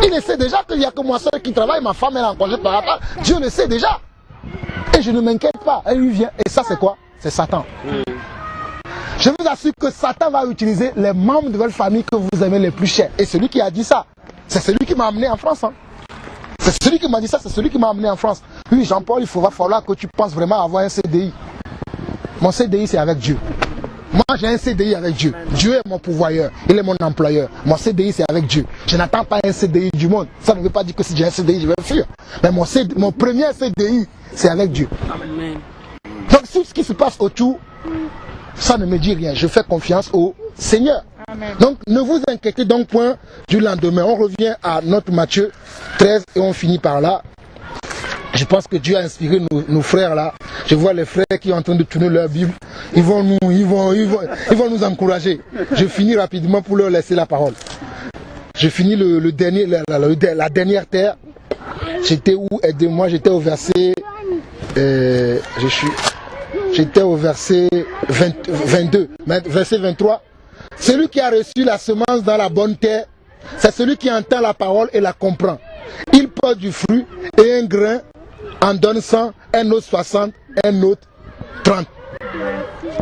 Il le sait déjà qu'il n'y a que moi seul qui travaille. Ma femme est en congé par rapport. Dieu le sait déjà. Et je ne m'inquiète pas. Et lui vient. Et ça, c'est quoi? C'est Satan. Je vous assure que Satan va utiliser les membres de votre famille que vous aimez les plus chers. Et celui qui a dit ça, c'est celui qui m'a amené en France. Hein. C'est celui qui m'a dit ça, c'est celui qui m'a amené en France. Oui, Jean-Paul, il va falloir que tu penses vraiment avoir un CDI. Mon CDI, c'est avec Dieu. Moi, j'ai un CDI avec Dieu. Dieu est mon pourvoyeur. Il est mon employeur. Mon CDI, c'est avec Dieu. Je n'attends pas un CDI du monde. Ça ne veut pas dire que si j'ai un CDI, je vais fuir. Mais mon premier CDI, c'est avec Dieu. Amen. Donc, tout ce qui se passe autour, ça ne me dit rien. Je fais confiance au Seigneur. Amen. Donc, ne vous inquiétez donc point du lendemain. On revient à notre Matthieu 13 et on finit par là. Je pense que Dieu a inspiré nos frères là. Je vois les frères qui sont en train de tourner leur Bible. Ils vont nous encourager. Je finis rapidement pour leur laisser la parole. Je finis la dernière terre. J'étais où? Aidez-moi, j'étais au verset. J'étais au verset 22, verset 23. Celui qui a reçu la semence dans la bonne terre, c'est celui qui entend la parole et la comprend. Il porte du fruit et un grain en donne 100, un autre 60, un autre 30.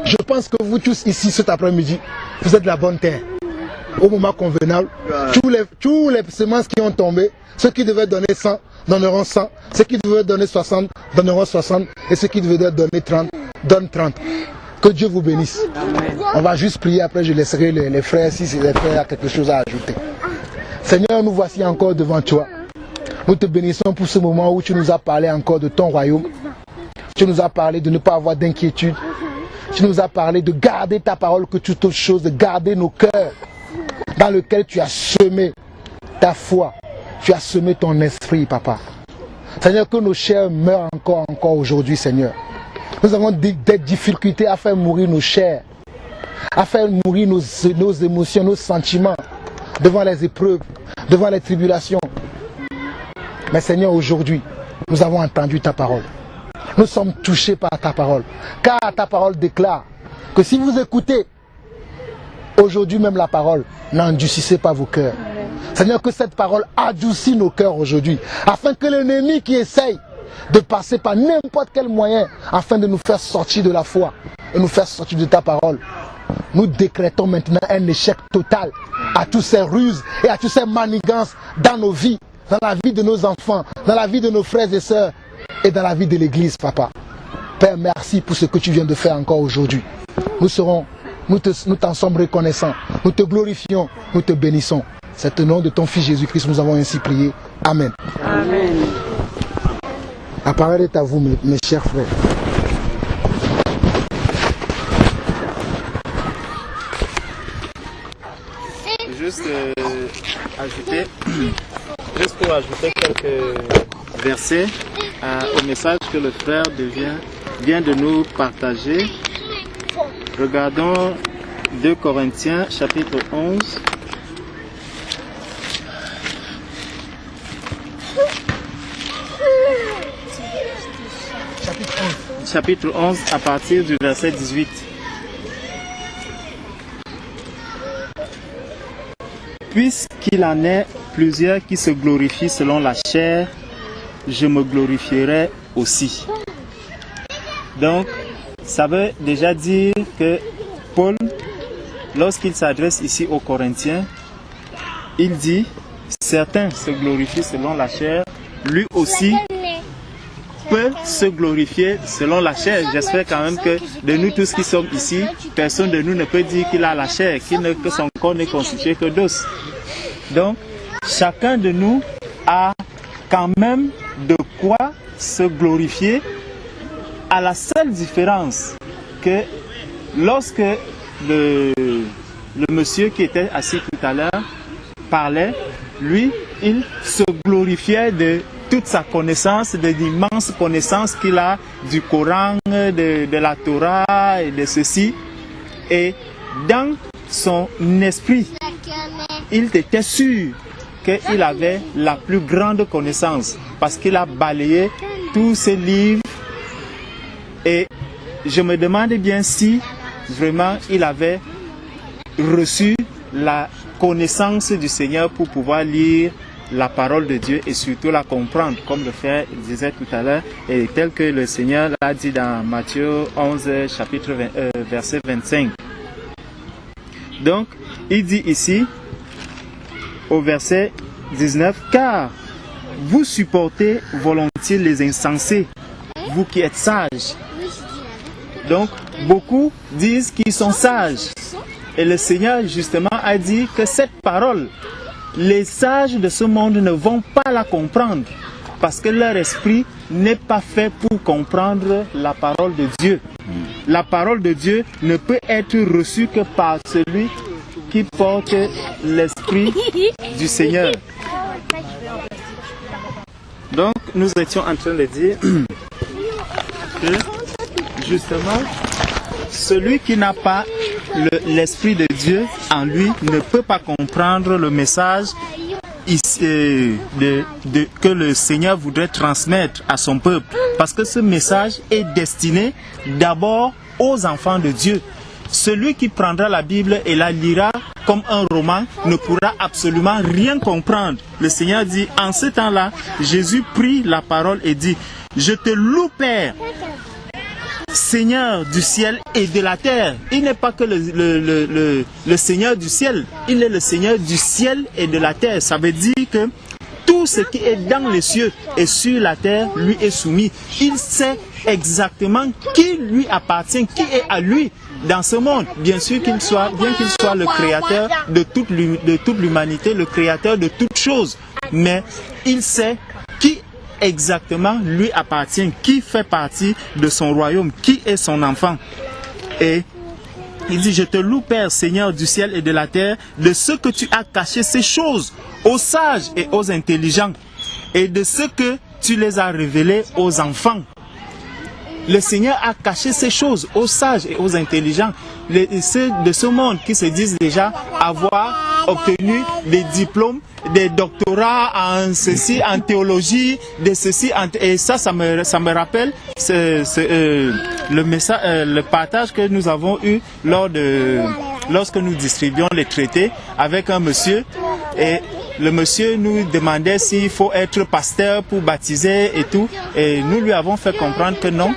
Je pense que vous tous ici cet après-midi, vous êtes de la bonne terre. Au moment convenable, tous les semences qui ont tombé, ceux qui devaient donner 100 donneront 100, ceux qui devaient donner 60 donneront 60, et ceux qui devaient donner 30 donnent 30. Que Dieu vous bénisse. Amen. On va juste prier, après je laisserai les frères, si les frères ont quelque chose à ajouter. Seigneur, nous voici encore devant toi. Nous te bénissons pour ce moment où tu nous as parlé encore de ton royaume. Tu nous as parlé de ne pas avoir d'inquiétude. Tu nous as parlé de garder ta parole que toute autre chose, de garder nos cœurs dans lesquels tu as semé ta foi. Tu as semé ton esprit, Papa. Seigneur, que nos chairs meurent encore aujourd'hui, Seigneur. Nous avons des difficultés à faire mourir nos chairs, à faire mourir nos émotions, nos sentiments devant les épreuves, devant les tribulations. Mais Seigneur, aujourd'hui, nous avons entendu ta parole. Nous sommes touchés par ta parole. Car ta parole déclare que si vous écoutez aujourd'hui même la parole, n'endurcissez pas vos cœurs. Seigneur, que cette parole adoucit nos cœurs aujourd'hui, afin que l'ennemi qui essaye de passer par n'importe quel moyen afin de nous faire sortir de la foi et nous faire sortir de ta parole. Nous décrétons maintenant un échec total à toutes ces ruses et à toutes ces manigances dans nos vies, dans la vie de nos enfants, dans la vie de nos frères et sœurs et dans la vie de l'Église, Papa. Père, merci pour ce que tu viens de faire encore aujourd'hui. Nous t'en sommes reconnaissants, nous te glorifions, nous te bénissons. C'est au nom de ton Fils Jésus-Christ nous avons ainsi prié. Amen. Amen. La parole est à vous, mes chers frères. Juste pour ajouter quelques versets au message que le frère vient de nous partager. Regardons 2 Corinthiens chapitre 11. Chapitre 11 à partir du verset 18. Puisqu'il en est plusieurs qui se glorifient selon la chair, je me glorifierai aussi. Donc, ça veut déjà dire que Paul, lorsqu'il s'adresse ici aux Corinthiens, il dit, certains se glorifient selon la chair, lui aussi peut se glorifier selon la chair. J'espère quand même que de nous tous qui sommes ici, personne de nous ne peut dire qu'il a la chair, que son corps n'est constitué que d'os. Donc, chacun de nous a quand même de quoi se glorifier, à la seule différence que lorsque le monsieur qui était assis tout à l'heure parlait, lui, il se glorifiait de toute sa connaissance, de l'immense connaissance qu'il a du Coran, de la Torah et de ceci. Et dans son esprit, il était sûr qu'il avait la plus grande connaissance parce qu'il a balayé tous ces livres. Et je me demandais bien si vraiment il avait reçu la connaissance du Seigneur pour pouvoir lire la parole de Dieu et surtout la comprendre, comme le frère disait tout à l'heure, et tel que le Seigneur l'a dit dans Matthieu 11, chapitre verset 25. Donc, il dit ici, au verset 19, « Car vous supportez volontiers les insensés, vous qui êtes sages. » Donc, beaucoup disent qu'ils sont sages. Et le Seigneur, justement, a dit que cette parole, les sages de ce monde ne vont pas la comprendre parce que leur esprit n'est pas fait pour comprendre la parole de Dieu. La parole de Dieu ne peut être reçue que par celui qui porte l'esprit du Seigneur. Donc, nous étions en train de dire que, justement, celui qui n'a pas l'Esprit de Dieu en lui ne peut pas comprendre le message que le Seigneur voudrait transmettre à son peuple. Parce que ce message est destiné d'abord aux enfants de Dieu. Celui qui prendra la Bible et la lira comme un roman ne pourra absolument rien comprendre. Le Seigneur dit, en ce temps-là, Jésus prit la parole et dit, « Je te loue, Père, Seigneur du ciel et de la terre. » Il n'est pas que le Seigneur du ciel, il est le Seigneur du ciel et de la terre. Ça veut dire que tout ce qui est dans les cieux et sur la terre lui est soumis. Il sait exactement qui lui appartient, qui est à lui dans ce monde. Bien sûr bien qu'il soit le créateur de toute l'humanité, le créateur de toutes choses. Mais il sait qui exactement lui appartient, qui fait partie de son royaume, qui est son enfant. Et il dit, « Je te loue, Père, Seigneur du ciel et de la terre, de ce que tu as caché ces choses aux sages et aux intelligents, et de ce que tu les as révélées aux enfants. » Le Seigneur a caché ces choses aux sages et aux intelligents, ceux de ce monde qui se disent déjà avoir obtenu des diplômes, des doctorats en ceci, en théologie, de ceci, et ça me rappelle le partage que nous avons eu lorsque nous distribuions les traités avec un monsieur, et le monsieur nous demandait s'il faut être pasteur pour baptiser et tout. Et nous lui avons fait comprendre que non,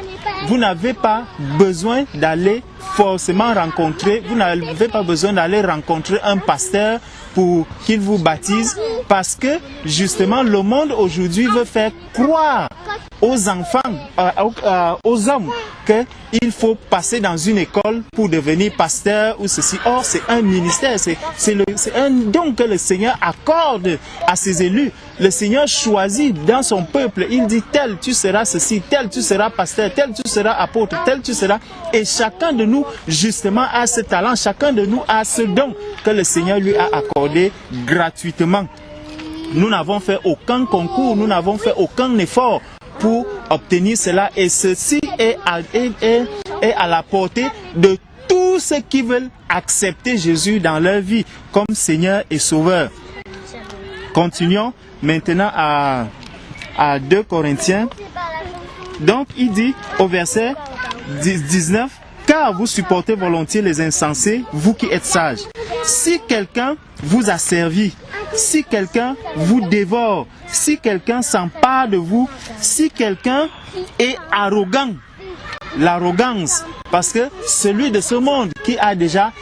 vous n'avez pas besoin d'aller forcément rencontrer, vous n'avez pas besoin d'aller rencontrer un pasteur pour qu'il vous baptise, parce que justement le monde aujourd'hui veut faire croire aux enfants, aux hommes, qu'il faut passer dans une école pour devenir pasteur ou ceci. Or, c'est un ministère, c'est un don que le Seigneur accorde à ses élus. Le Seigneur choisit dans son peuple, il dit tel tu seras ceci, tel tu seras pasteur, tel tu seras apôtre, tel tu seras. Et chacun de nous, justement, a ce talent, chacun de nous a ce don que le Seigneur lui a accordé gratuitement. Nous n'avons fait aucun concours, nous n'avons fait aucun effort pour obtenir cela, et ceci est à la portée de tous ceux qui veulent accepter Jésus dans leur vie comme Seigneur et Sauveur. Continuons maintenant à 2 Corinthiens. Donc il dit au verset 19, car vous supportez volontiers les insensés, vous qui êtes sages. Si quelqu'un vous a servi, si quelqu'un vous dévore, si quelqu'un s'empare de vous, si quelqu'un est arrogant, l'arrogance, parce que celui de ce monde qui a déjà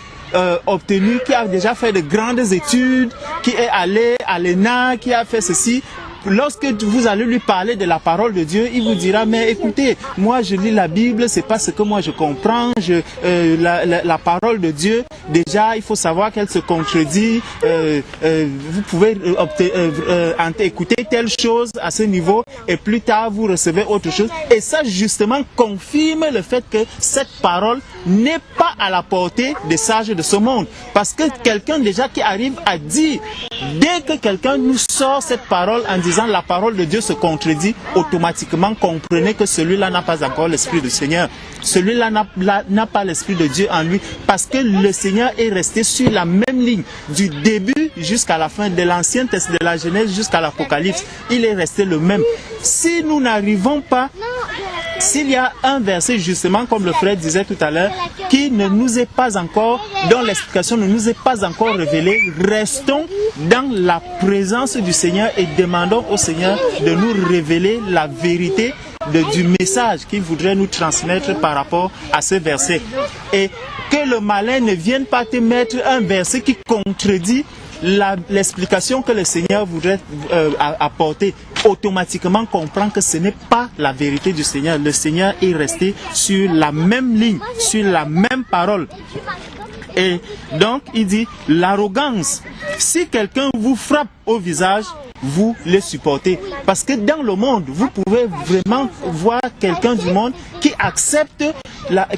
obtenu, qui a déjà fait de grandes études, qui est allé à l'ENA, qui a fait ceci, lorsque vous allez lui parler de la parole de Dieu, il vous dira, mais écoutez, moi je lis la Bible, c'est pas ce que moi je comprends, la parole de Dieu, déjà il faut savoir qu'elle se contredit, vous pouvez écouter telle chose à ce niveau et plus tard vous recevez autre chose. Et ça justement confirme le fait que cette parole n'est pas à la portée des sages de ce monde. Parce que quelqu'un déjà qui arrive à dire, dès que quelqu'un nous sort cette parole en disant la parole de Dieu se contredit, automatiquement comprenez que celui-là n'a pas encore l'Esprit du Seigneur. Celui-là n'a pas l'Esprit de Dieu en lui, parce que le Seigneur est resté sur la même ligne du début jusqu'à la fin, de l'Ancien Testament, de la Genèse jusqu'à l'Apocalypse. Il est resté le même. Si nous n'arrivons pas, s'il y a un verset justement comme le frère disait tout à l'heure qui ne nous est pas encore, dont l'explication ne nous est pas encore révélée, restons dans la présence du Seigneur et demandons au Seigneur de nous révéler la vérité du message qu'il voudrait nous transmettre par rapport à ce verset. Et que le malin ne vienne pas te mettre un verset qui contredit l'explication que le Seigneur voudrait apporter. Automatiquement comprend que ce n'est pas la vérité du Seigneur. Le Seigneur est resté sur la même ligne, sur la même parole. Et donc il dit l'arrogance. Si quelqu'un vous frappe au visage, vous les supportez. Parce que dans le monde, vous pouvez vraiment voir quelqu'un du monde qui accepte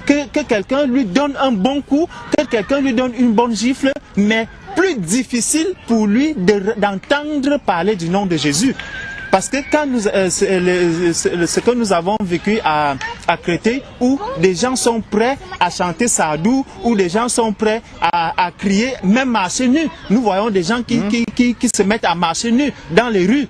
que quelqu'un lui donne un bon coup, que quelqu'un lui donne une bonne gifle, mais plus difficile pour lui d'entendre parler du nom de Jésus. Parce que quand ce que nous avons vécu à Créteil, où des gens sont prêts à chanter Sadou, où des gens sont prêts à crier, même marcher nus. Nous voyons des gens qui se mettent à marcher nus dans les rues,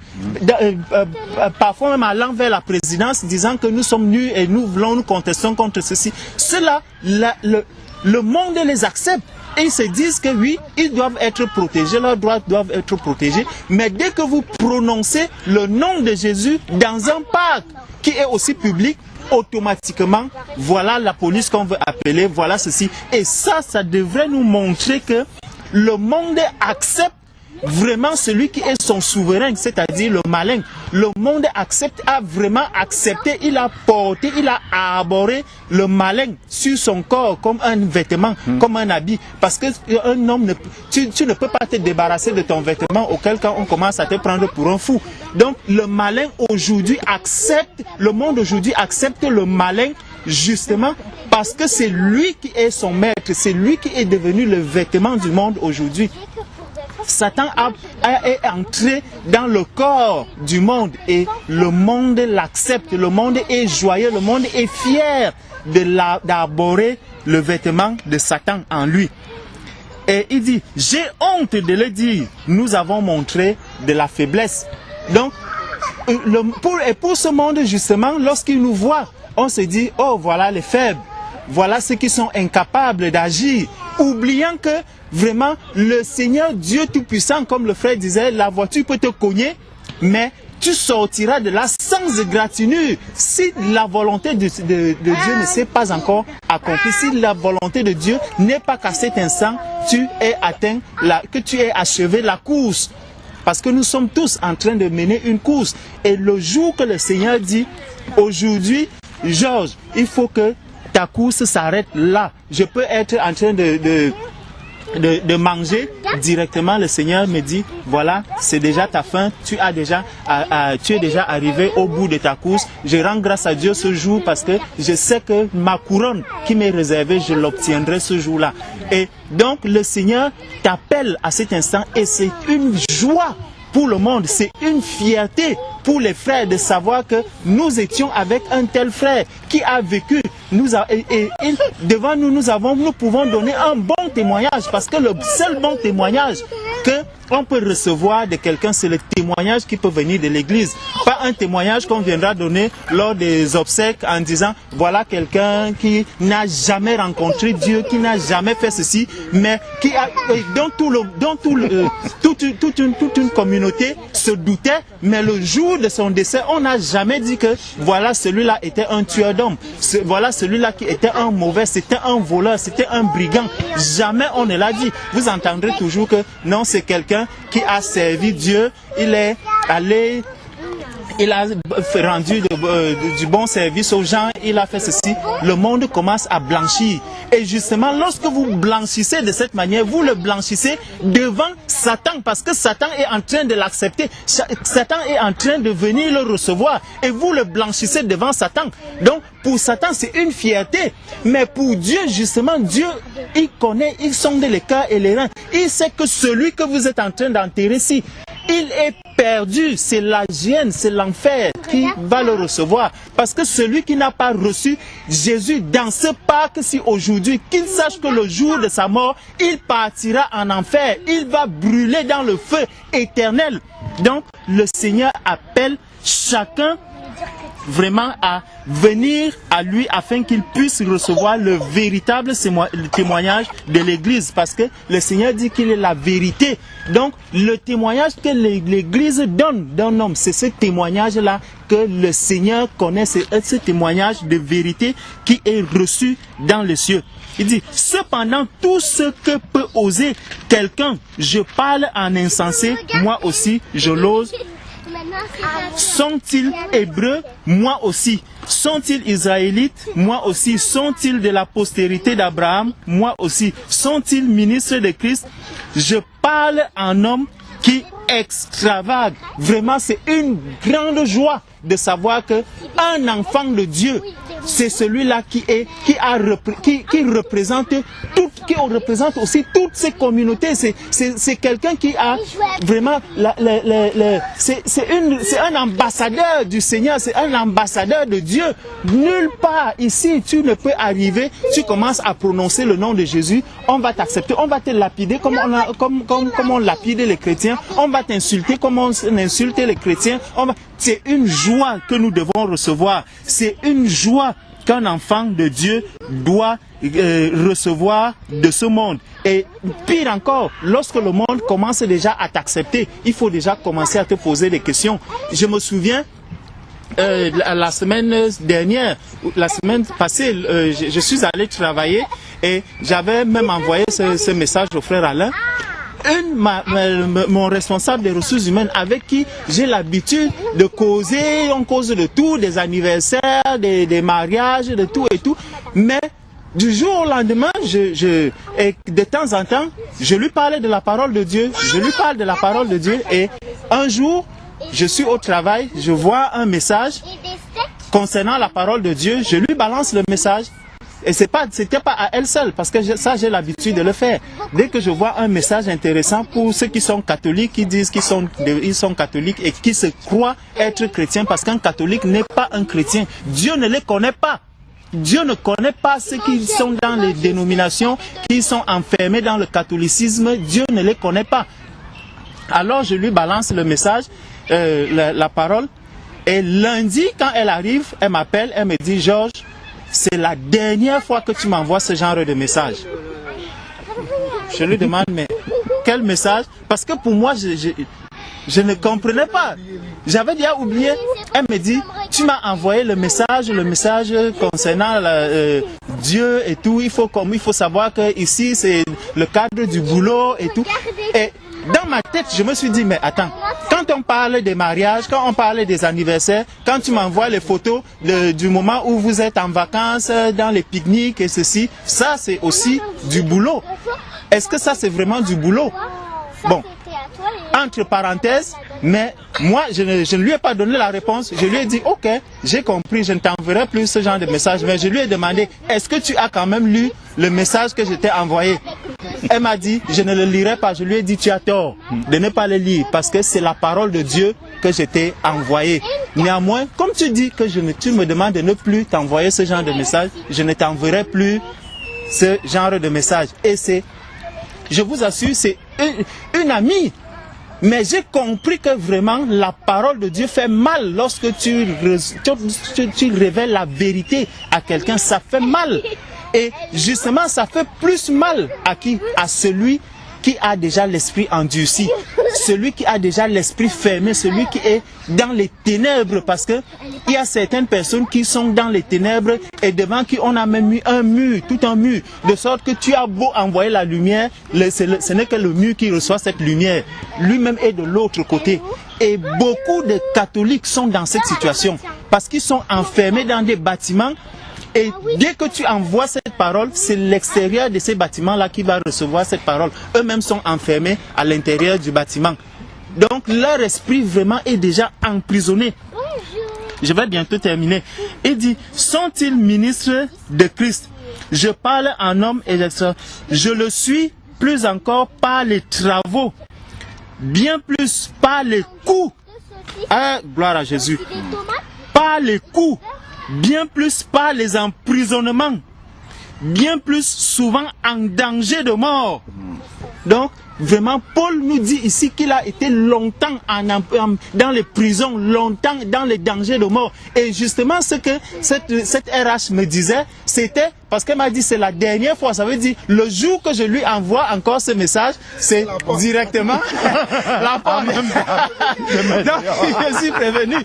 parfois même allant vers la présidence, disant que nous sommes nus et nous contestons contre ceci. Cela, le monde les accepte. Et ils se disent que oui, ils doivent être protégés, leurs droits doivent être protégés. Mais dès que vous prononcez le nom de Jésus dans un parc qui est aussi public, automatiquement, voilà la police qu'on veut appeler, voilà ceci. Et ça devrait nous montrer que le monde accepte vraiment celui qui est son souverain, c'est-à-dire le malin. Le monde a vraiment accepté, il a porté, il a arboré le malin sur son corps comme un vêtement, comme un habit. Parce que un homme, tu ne peux pas te débarrasser de ton vêtement, auquel cas on commence à te prendre pour un fou. Donc le malin aujourd'hui accepte, le monde aujourd'hui accepte le malin justement parce que c'est lui qui est son maître, c'est lui qui est devenu le vêtement du monde aujourd'hui. Satan est entré dans le corps du monde et le monde l'accepte, le monde est joyeux, le monde est fier d'arborer le vêtement de Satan en lui. Et il dit, j'ai honte de le dire, nous avons montré de la faiblesse. Donc, pour ce monde justement, lorsqu'il nous voit, on se dit, oh voilà les faibles, voilà ceux qui sont incapables d'agir. oubliant que vraiment le Seigneur Dieu Tout-Puissant, comme le frère disait, la voiture peut te cogner, mais tu sortiras de là sans égratignure. Si la volonté de Dieu ne s'est pas encore accomplie, si la volonté de Dieu n'est pas qu'à cet instant, tu es atteint, que tu aies achevé la course. Parce que nous sommes tous en train de mener une course. Et le jour que le Seigneur dit, aujourd'hui, Georges, il faut que ta course s'arrête là. Je peux être en train de manger directement. Le Seigneur me dit, voilà, c'est déjà ta fin. Tu es déjà arrivé au bout de ta course. Je rends grâce à Dieu ce jour parce que je sais que ma couronne qui m'est réservée, je l'obtiendrai ce jour-là. Et donc le Seigneur t'appelle à cet instant et c'est une joie pour le monde, c'est une fierté pour les frères de savoir que nous étions avec un tel frère qui a vécu. Devant nous, nous pouvons donner un bon témoignage parce que le seul bon témoignage qu'on peut recevoir de quelqu'un, c'est le témoignage qui peut venir de l'église. Pas un témoignage qu'on viendra donner lors des obsèques en disant voilà quelqu'un qui n'a jamais rencontré Dieu, qui n'a jamais fait ceci, mais qui a, toute une communauté se doutait, mais le jour de son décès, on n'a jamais dit que voilà celui-là était un tueur d'hommes, voilà celui-là qui était un mauvais, c'était un voleur, c'était un brigand. Jamais on ne l'a dit. Vous entendrez toujours que non, c'est quelqu'un qui a servi Dieu, il est allé, il a rendu du bon service aux gens, il a fait ceci. Le monde commence à blanchir. Et justement, lorsque vous blanchissez de cette manière, vous le blanchissez devant Satan, parce que Satan est en train de l'accepter. Satan est en train de venir le recevoir. Et vous le blanchissez devant Satan. Donc, pour Satan, c'est une fierté. Mais pour Dieu, justement, Dieu, il connaît, il sonde les cœurs et les reins. Il sait que celui que vous êtes en train d'enterrer ici, il est perdu, c'est la gêne, c'est l'enfer qui va le recevoir. Parce que celui qui n'a pas reçu Jésus dans ce Pâques-ci aujourd'hui, qu'il sache que le jour de sa mort, il partira en enfer, il va brûler dans le feu éternel. Donc le Seigneur appelle chacun vraiment à venir à lui afin qu'il puisse recevoir le véritable témoignage de l'Église, parce que le Seigneur dit qu'il est la vérité. Donc le témoignage que l'Église donne d'un homme, c'est ce témoignage-là que le Seigneur connaît, c'est ce témoignage de vérité qui est reçu dans les cieux. Il dit, cependant, tout ce que peut oser quelqu'un, je parle en insensé, moi aussi je l'ose. Sont-ils hébreux? Moi aussi. Sont-ils israélites? Moi aussi. Sont-ils de la postérité d'Abraham? Moi aussi. Sont-ils ministres de Christ? Je parle en homme qui extravage. Vraiment, c'est une grande joie de savoir que un enfant de Dieu, c'est celui-là qui représente aussi toutes ces communautés. C'est quelqu'un qui a vraiment c'est un ambassadeur du Seigneur, c'est un ambassadeur de Dieu. Nulle part ici tu ne peux arriver, tu commences à prononcer le nom de Jésus, on va t'accepter, on va te lapider comme on lapide les chrétiens, on va t'insulter comme on insulte les chrétiens. C'est une joie que nous devons recevoir. C'est une joie qu'un enfant de Dieu doit recevoir de ce monde. Et pire encore, lorsque le monde commence déjà à t'accepter, il faut déjà commencer à te poser des questions. Je me souviens, la semaine dernière, la semaine passée, je suis allé travailler et j'avais même envoyé ce message au frère Alain. Mon responsable des ressources humaines avec qui j'ai l'habitude de causer, on cause de tout, des anniversaires, des mariages, de tout et tout, mais du jour au lendemain, et de temps en temps, je lui parlais de la parole de Dieu, et un jour, je suis au travail, je vois un message concernant la parole de Dieu, je lui balance le message. Et c'était pas à elle seule, parce que ça j'ai l'habitude de le faire. Dès que je vois un message intéressant pour ceux qui sont catholiques, qui disent qu'ils sont catholiques et qui se croient être chrétiens, parce qu'un catholique n'est pas un chrétien. Dieu ne les connaît pas. Dieu ne connaît pas ceux qui sont dans les dénominations, qui sont enfermés dans le catholicisme. Dieu ne les connaît pas. Alors je lui balance le message, la parole. Et lundi, quand elle arrive, elle m'appelle, elle me dit, Georges, c'est la dernière fois que tu m'envoies ce genre de message. Je lui demande, mais quel message? Parce que pour moi, je ne comprenais pas. J'avais déjà oublié. Elle me dit, tu m'as envoyé le message concernant Dieu et tout. Il faut savoir que ici c'est le cadre du boulot et tout. Et dans ma tête, je me suis dit, mais attends, quand on parle des mariages, quand on parle des anniversaires, quand tu m'envoies les photos du moment où vous êtes en vacances, dans les pique-niques et ceci, ça c'est aussi du boulot. Est-ce que ça c'est vraiment du boulot? Bon, entre parenthèses, mais moi je ne lui ai pas donné la réponse. Je lui ai dit, ok, j'ai compris, je ne t'enverrai plus ce genre de message. Mais je lui ai demandé, est-ce que tu as quand même lu le message que je t'ai envoyé? Elle m'a dit, je ne le lirai pas. Je lui ai dit, tu as tort de ne pas le lire parce que c'est la parole de Dieu que je t'ai envoyé. Néanmoins, comme tu dis que tu me demandes de ne plus t'envoyer ce genre de message, je ne t'enverrai plus ce genre de message. Et je vous assure, c'est une amie. Mais j'ai compris que vraiment la parole de Dieu fait mal lorsque tu révèles la vérité à quelqu'un. Ça fait mal. Et justement, ça fait plus mal à qui? À celui qui a déjà l'esprit endurci, celui qui a déjà l'esprit fermé, celui qui est dans les ténèbres, parce que il y a certaines personnes qui sont dans les ténèbres et devant qui on a même mis un mur, tout un mur, de sorte que tu as beau envoyer la lumière, ce n'est que le mur qui reçoit cette lumière, lui-même est de l'autre côté. Et beaucoup de catholiques sont dans cette situation, parce qu'ils sont enfermés dans des bâtiments. Et dès que tu envoies cette parole, c'est l'extérieur de ces bâtiments-là qui va recevoir cette parole. Eux-mêmes sont enfermés à l'intérieur du bâtiment. Donc leur esprit vraiment est déjà emprisonné. Je vais bientôt terminer. Il dit, sont-ils ministres de Christ? Je parle en homme et je le suis plus encore par les travaux, bien plus par les coups. Ah, gloire à Jésus. Par les coups. Bien plus par les emprisonnements, bien plus souvent en danger de mort. Donc, vraiment, Paul nous dit ici qu'il a été longtemps dans les prisons, longtemps dans les dangers de mort. Et justement, ce que cette RH me disait, c'était, parce qu'elle m'a dit c'est la dernière fois, ça veut dire le jour que je lui envoie encore ce message, c'est directement la porte. Donc, je suis prévenu.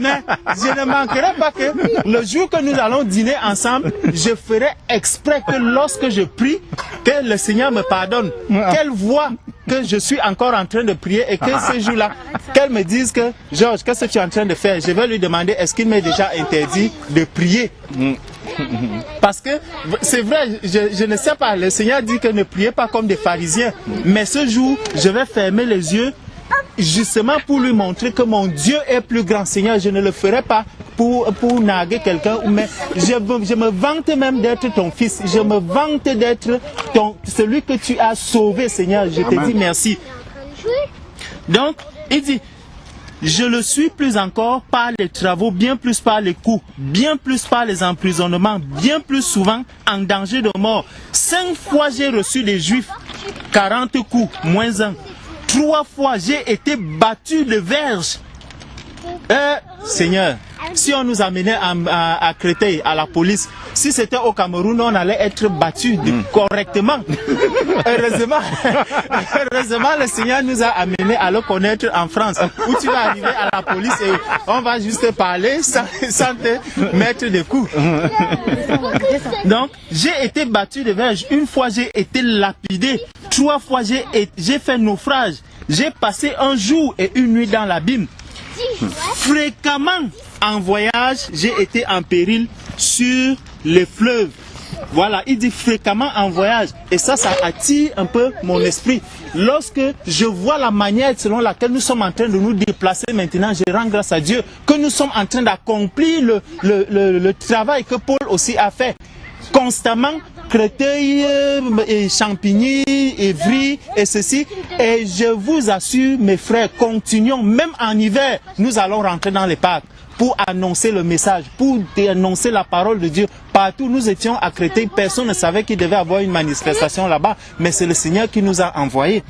Mais je ne manquerai pas que le jour que nous allons dîner ensemble, je ferai exprès que lorsque je prie, que le Seigneur me pardonne, qu'elle voit que je suis encore en train de prier et que ce jour-là, qu'elle me dise que Georges, qu'est-ce que tu es en train de faire? Je vais lui demander, est-ce qu'il m'est déjà interdit de prier? Parce que c'est vrai, je ne sais pas, le Seigneur dit que ne priez pas comme des pharisiens, mais ce jour, je vais fermer les yeux justement pour lui montrer que mon Dieu est plus grand. Seigneur, je ne le ferai pas pour narguer quelqu'un, mais je me vante même d'être ton fils, je me vante d'être celui que tu as sauvé, Seigneur. Je te dis merci. Donc, il dit, je le suis plus encore par les travaux, bien plus par les coups, bien plus par les emprisonnements, bien plus souvent en danger de mort. 5 fois j'ai reçu des Juifs, 40 coups, moins 1. 3 fois j'ai été battu de verge. Seigneur, si on nous amenait à Créteil, à la police, si c'était au Cameroun, on allait être battu correctement. Heureusement, le Seigneur nous a amenés à le connaître en France, où tu vas arriver à la police et on va juste parler sans te mettre des coups. Donc, j'ai été battu de verge. 1 fois, j'ai été lapidé. 3 fois, j'ai fait naufrage. J'ai passé 1 jour et 1 nuit dans l'abîme. Fréquemment en voyage, j'ai été en péril sur les fleuves. Voilà, il dit fréquemment en voyage. Et ça attire un peu mon esprit. Lorsque je vois la manière selon laquelle nous sommes en train de nous déplacer maintenant, je rends grâce à Dieu que nous sommes en train d'accomplir le travail que Paul aussi a fait. Constamment, Créteil, et Champigny, Évry et ceci. Et je vous assure, mes frères, continuons. Même en hiver, nous allons rentrer dans les parcs pour annoncer le message, pour annoncer la parole de Dieu. Partout, nous étions à Créteil, personne ne savait qu'il devait avoir une manifestation là-bas, mais c'est le Seigneur qui nous a envoyés.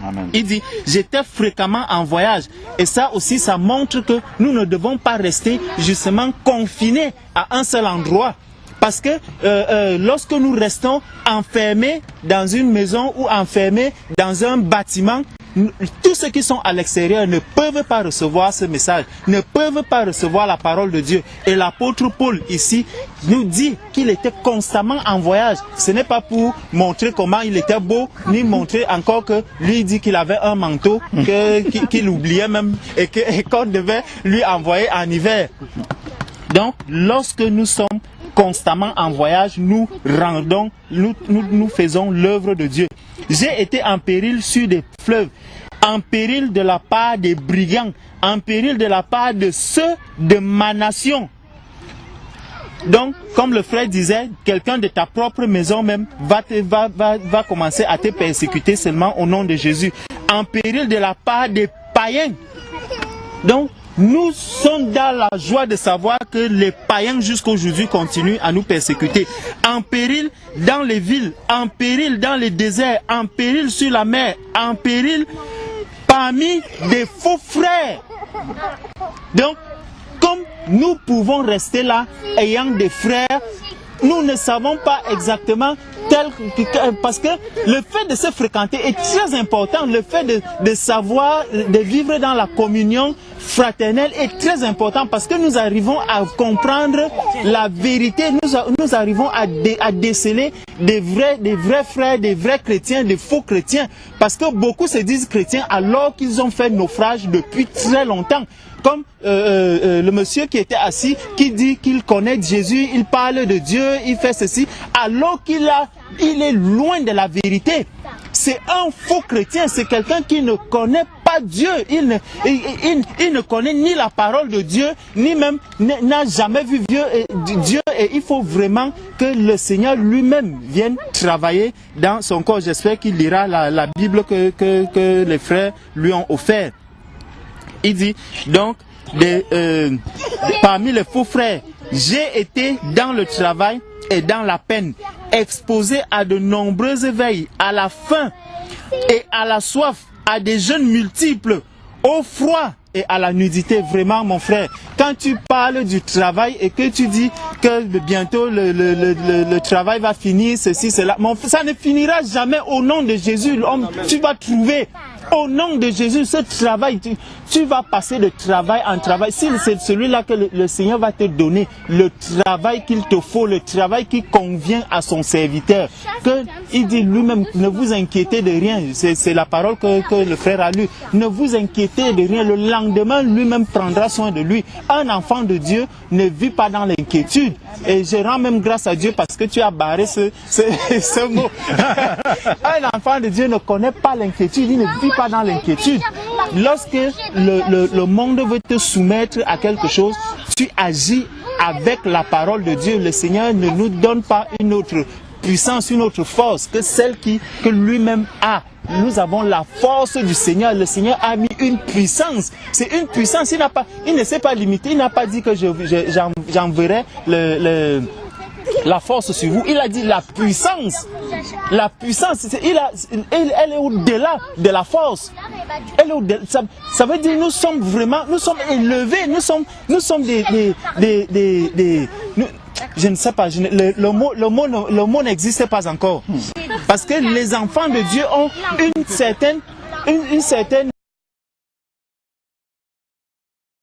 Amen. Il dit, j'étais fréquemment en voyage. Et ça aussi, ça montre que nous ne devons pas rester justement confinés à un seul endroit. Parce que lorsque nous restons enfermés dans une maison ou enfermés dans un bâtiment, tous ceux qui sont à l'extérieur ne peuvent pas recevoir ce message, ne peuvent pas recevoir la parole de Dieu. Et l'apôtre Paul ici nous dit qu'il était constamment en voyage. Ce n'est pas pour montrer comment il était beau, ni montrer encore que lui dit qu'il avait un manteau, qu'il oubliait même et qu'on devait lui envoyer en hiver. Donc, lorsque nous sommes constamment en voyage, nous faisons l'œuvre de Dieu. J'ai été en péril sur des fleuves, en péril de la part des brigands, en péril de la part de ceux de ma nation. Donc, comme le frère disait, quelqu'un de ta propre maison même va commencer à te persécuter seulement au nom de Jésus. En péril de la part des païens. Donc, nous sommes dans la joie de savoir que les païens jusqu'à aujourd'hui continuent à nous persécuter. En péril dans les villes, en péril dans les déserts, en péril sur la mer, en péril parmi des faux frères. Donc, comme nous pouvons rester là ayant des frères, nous ne savons pas exactement parce que le fait de se fréquenter est très important. Le fait de savoir, de vivre dans la communion fraternelle est très important parce que nous arrivons à comprendre la vérité. Nous arrivons à déceler des vrais frères, des vrais chrétiens, des faux chrétiens. Parce que beaucoup se disent chrétiens alors qu'ils ont fait naufrage depuis très longtemps. Comme le monsieur qui était assis, qui dit qu'il connaît Jésus, il parle de Dieu, il fait ceci, alors qu'il est loin de la vérité. C'est un faux chrétien, c'est quelqu'un qui ne connaît pas Dieu. Il ne connaît ni la parole de Dieu, ni même n'a jamais vu Dieu. Et il faut vraiment que le Seigneur lui-même vienne travailler dans son corps. J'espère qu'il lira la Bible que les frères lui ont offert. Il dit donc, parmi les faux frères, j'ai été dans le travail et dans la peine, exposé à de nombreuses veilles, à la faim et à la soif, à des jeûnes multiples, au froid et à la nudité. Vraiment, mon frère, quand tu parles du travail et que tu dis que bientôt le travail va finir, ceci, cela, ça ne finira jamais au nom de Jésus. Tu vas trouver. Au nom de Jésus, ce travail, tu vas passer de travail en travail. Si c'est celui-là que le Seigneur va te donner, le travail qu'il te faut, le travail qui convient à son serviteur. Il dit lui-même, ne vous inquiétez de rien. C'est la parole que le frère a lue. Ne vous inquiétez de rien. Le lendemain, lui-même prendra soin de lui. Un enfant de Dieu ne vit pas dans l'inquiétude. Et je rends même grâce à Dieu parce que tu as barré ce mot. Un enfant de Dieu ne connaît pas l'inquiétude. Il ne vit pas dans l'inquiétude. Lorsque le monde veut te soumettre à quelque chose, tu agis avec la parole de Dieu. Le Seigneur ne nous donne pas une autre puissance, une autre force que celle que lui-même a. Nous avons la force du Seigneur. Le Seigneur a mis une puissance. C'est une puissance. Il ne s'est pas limité. Il n'a pas dit que j'enverrai la force sur vous. Il a dit la puissance. La puissance, elle est au-delà de la force. Elle est ça veut dire nous sommes élevés. Nous sommes je ne sais pas, le mot n'existe pas encore. Parce que les enfants de Dieu ont une certaine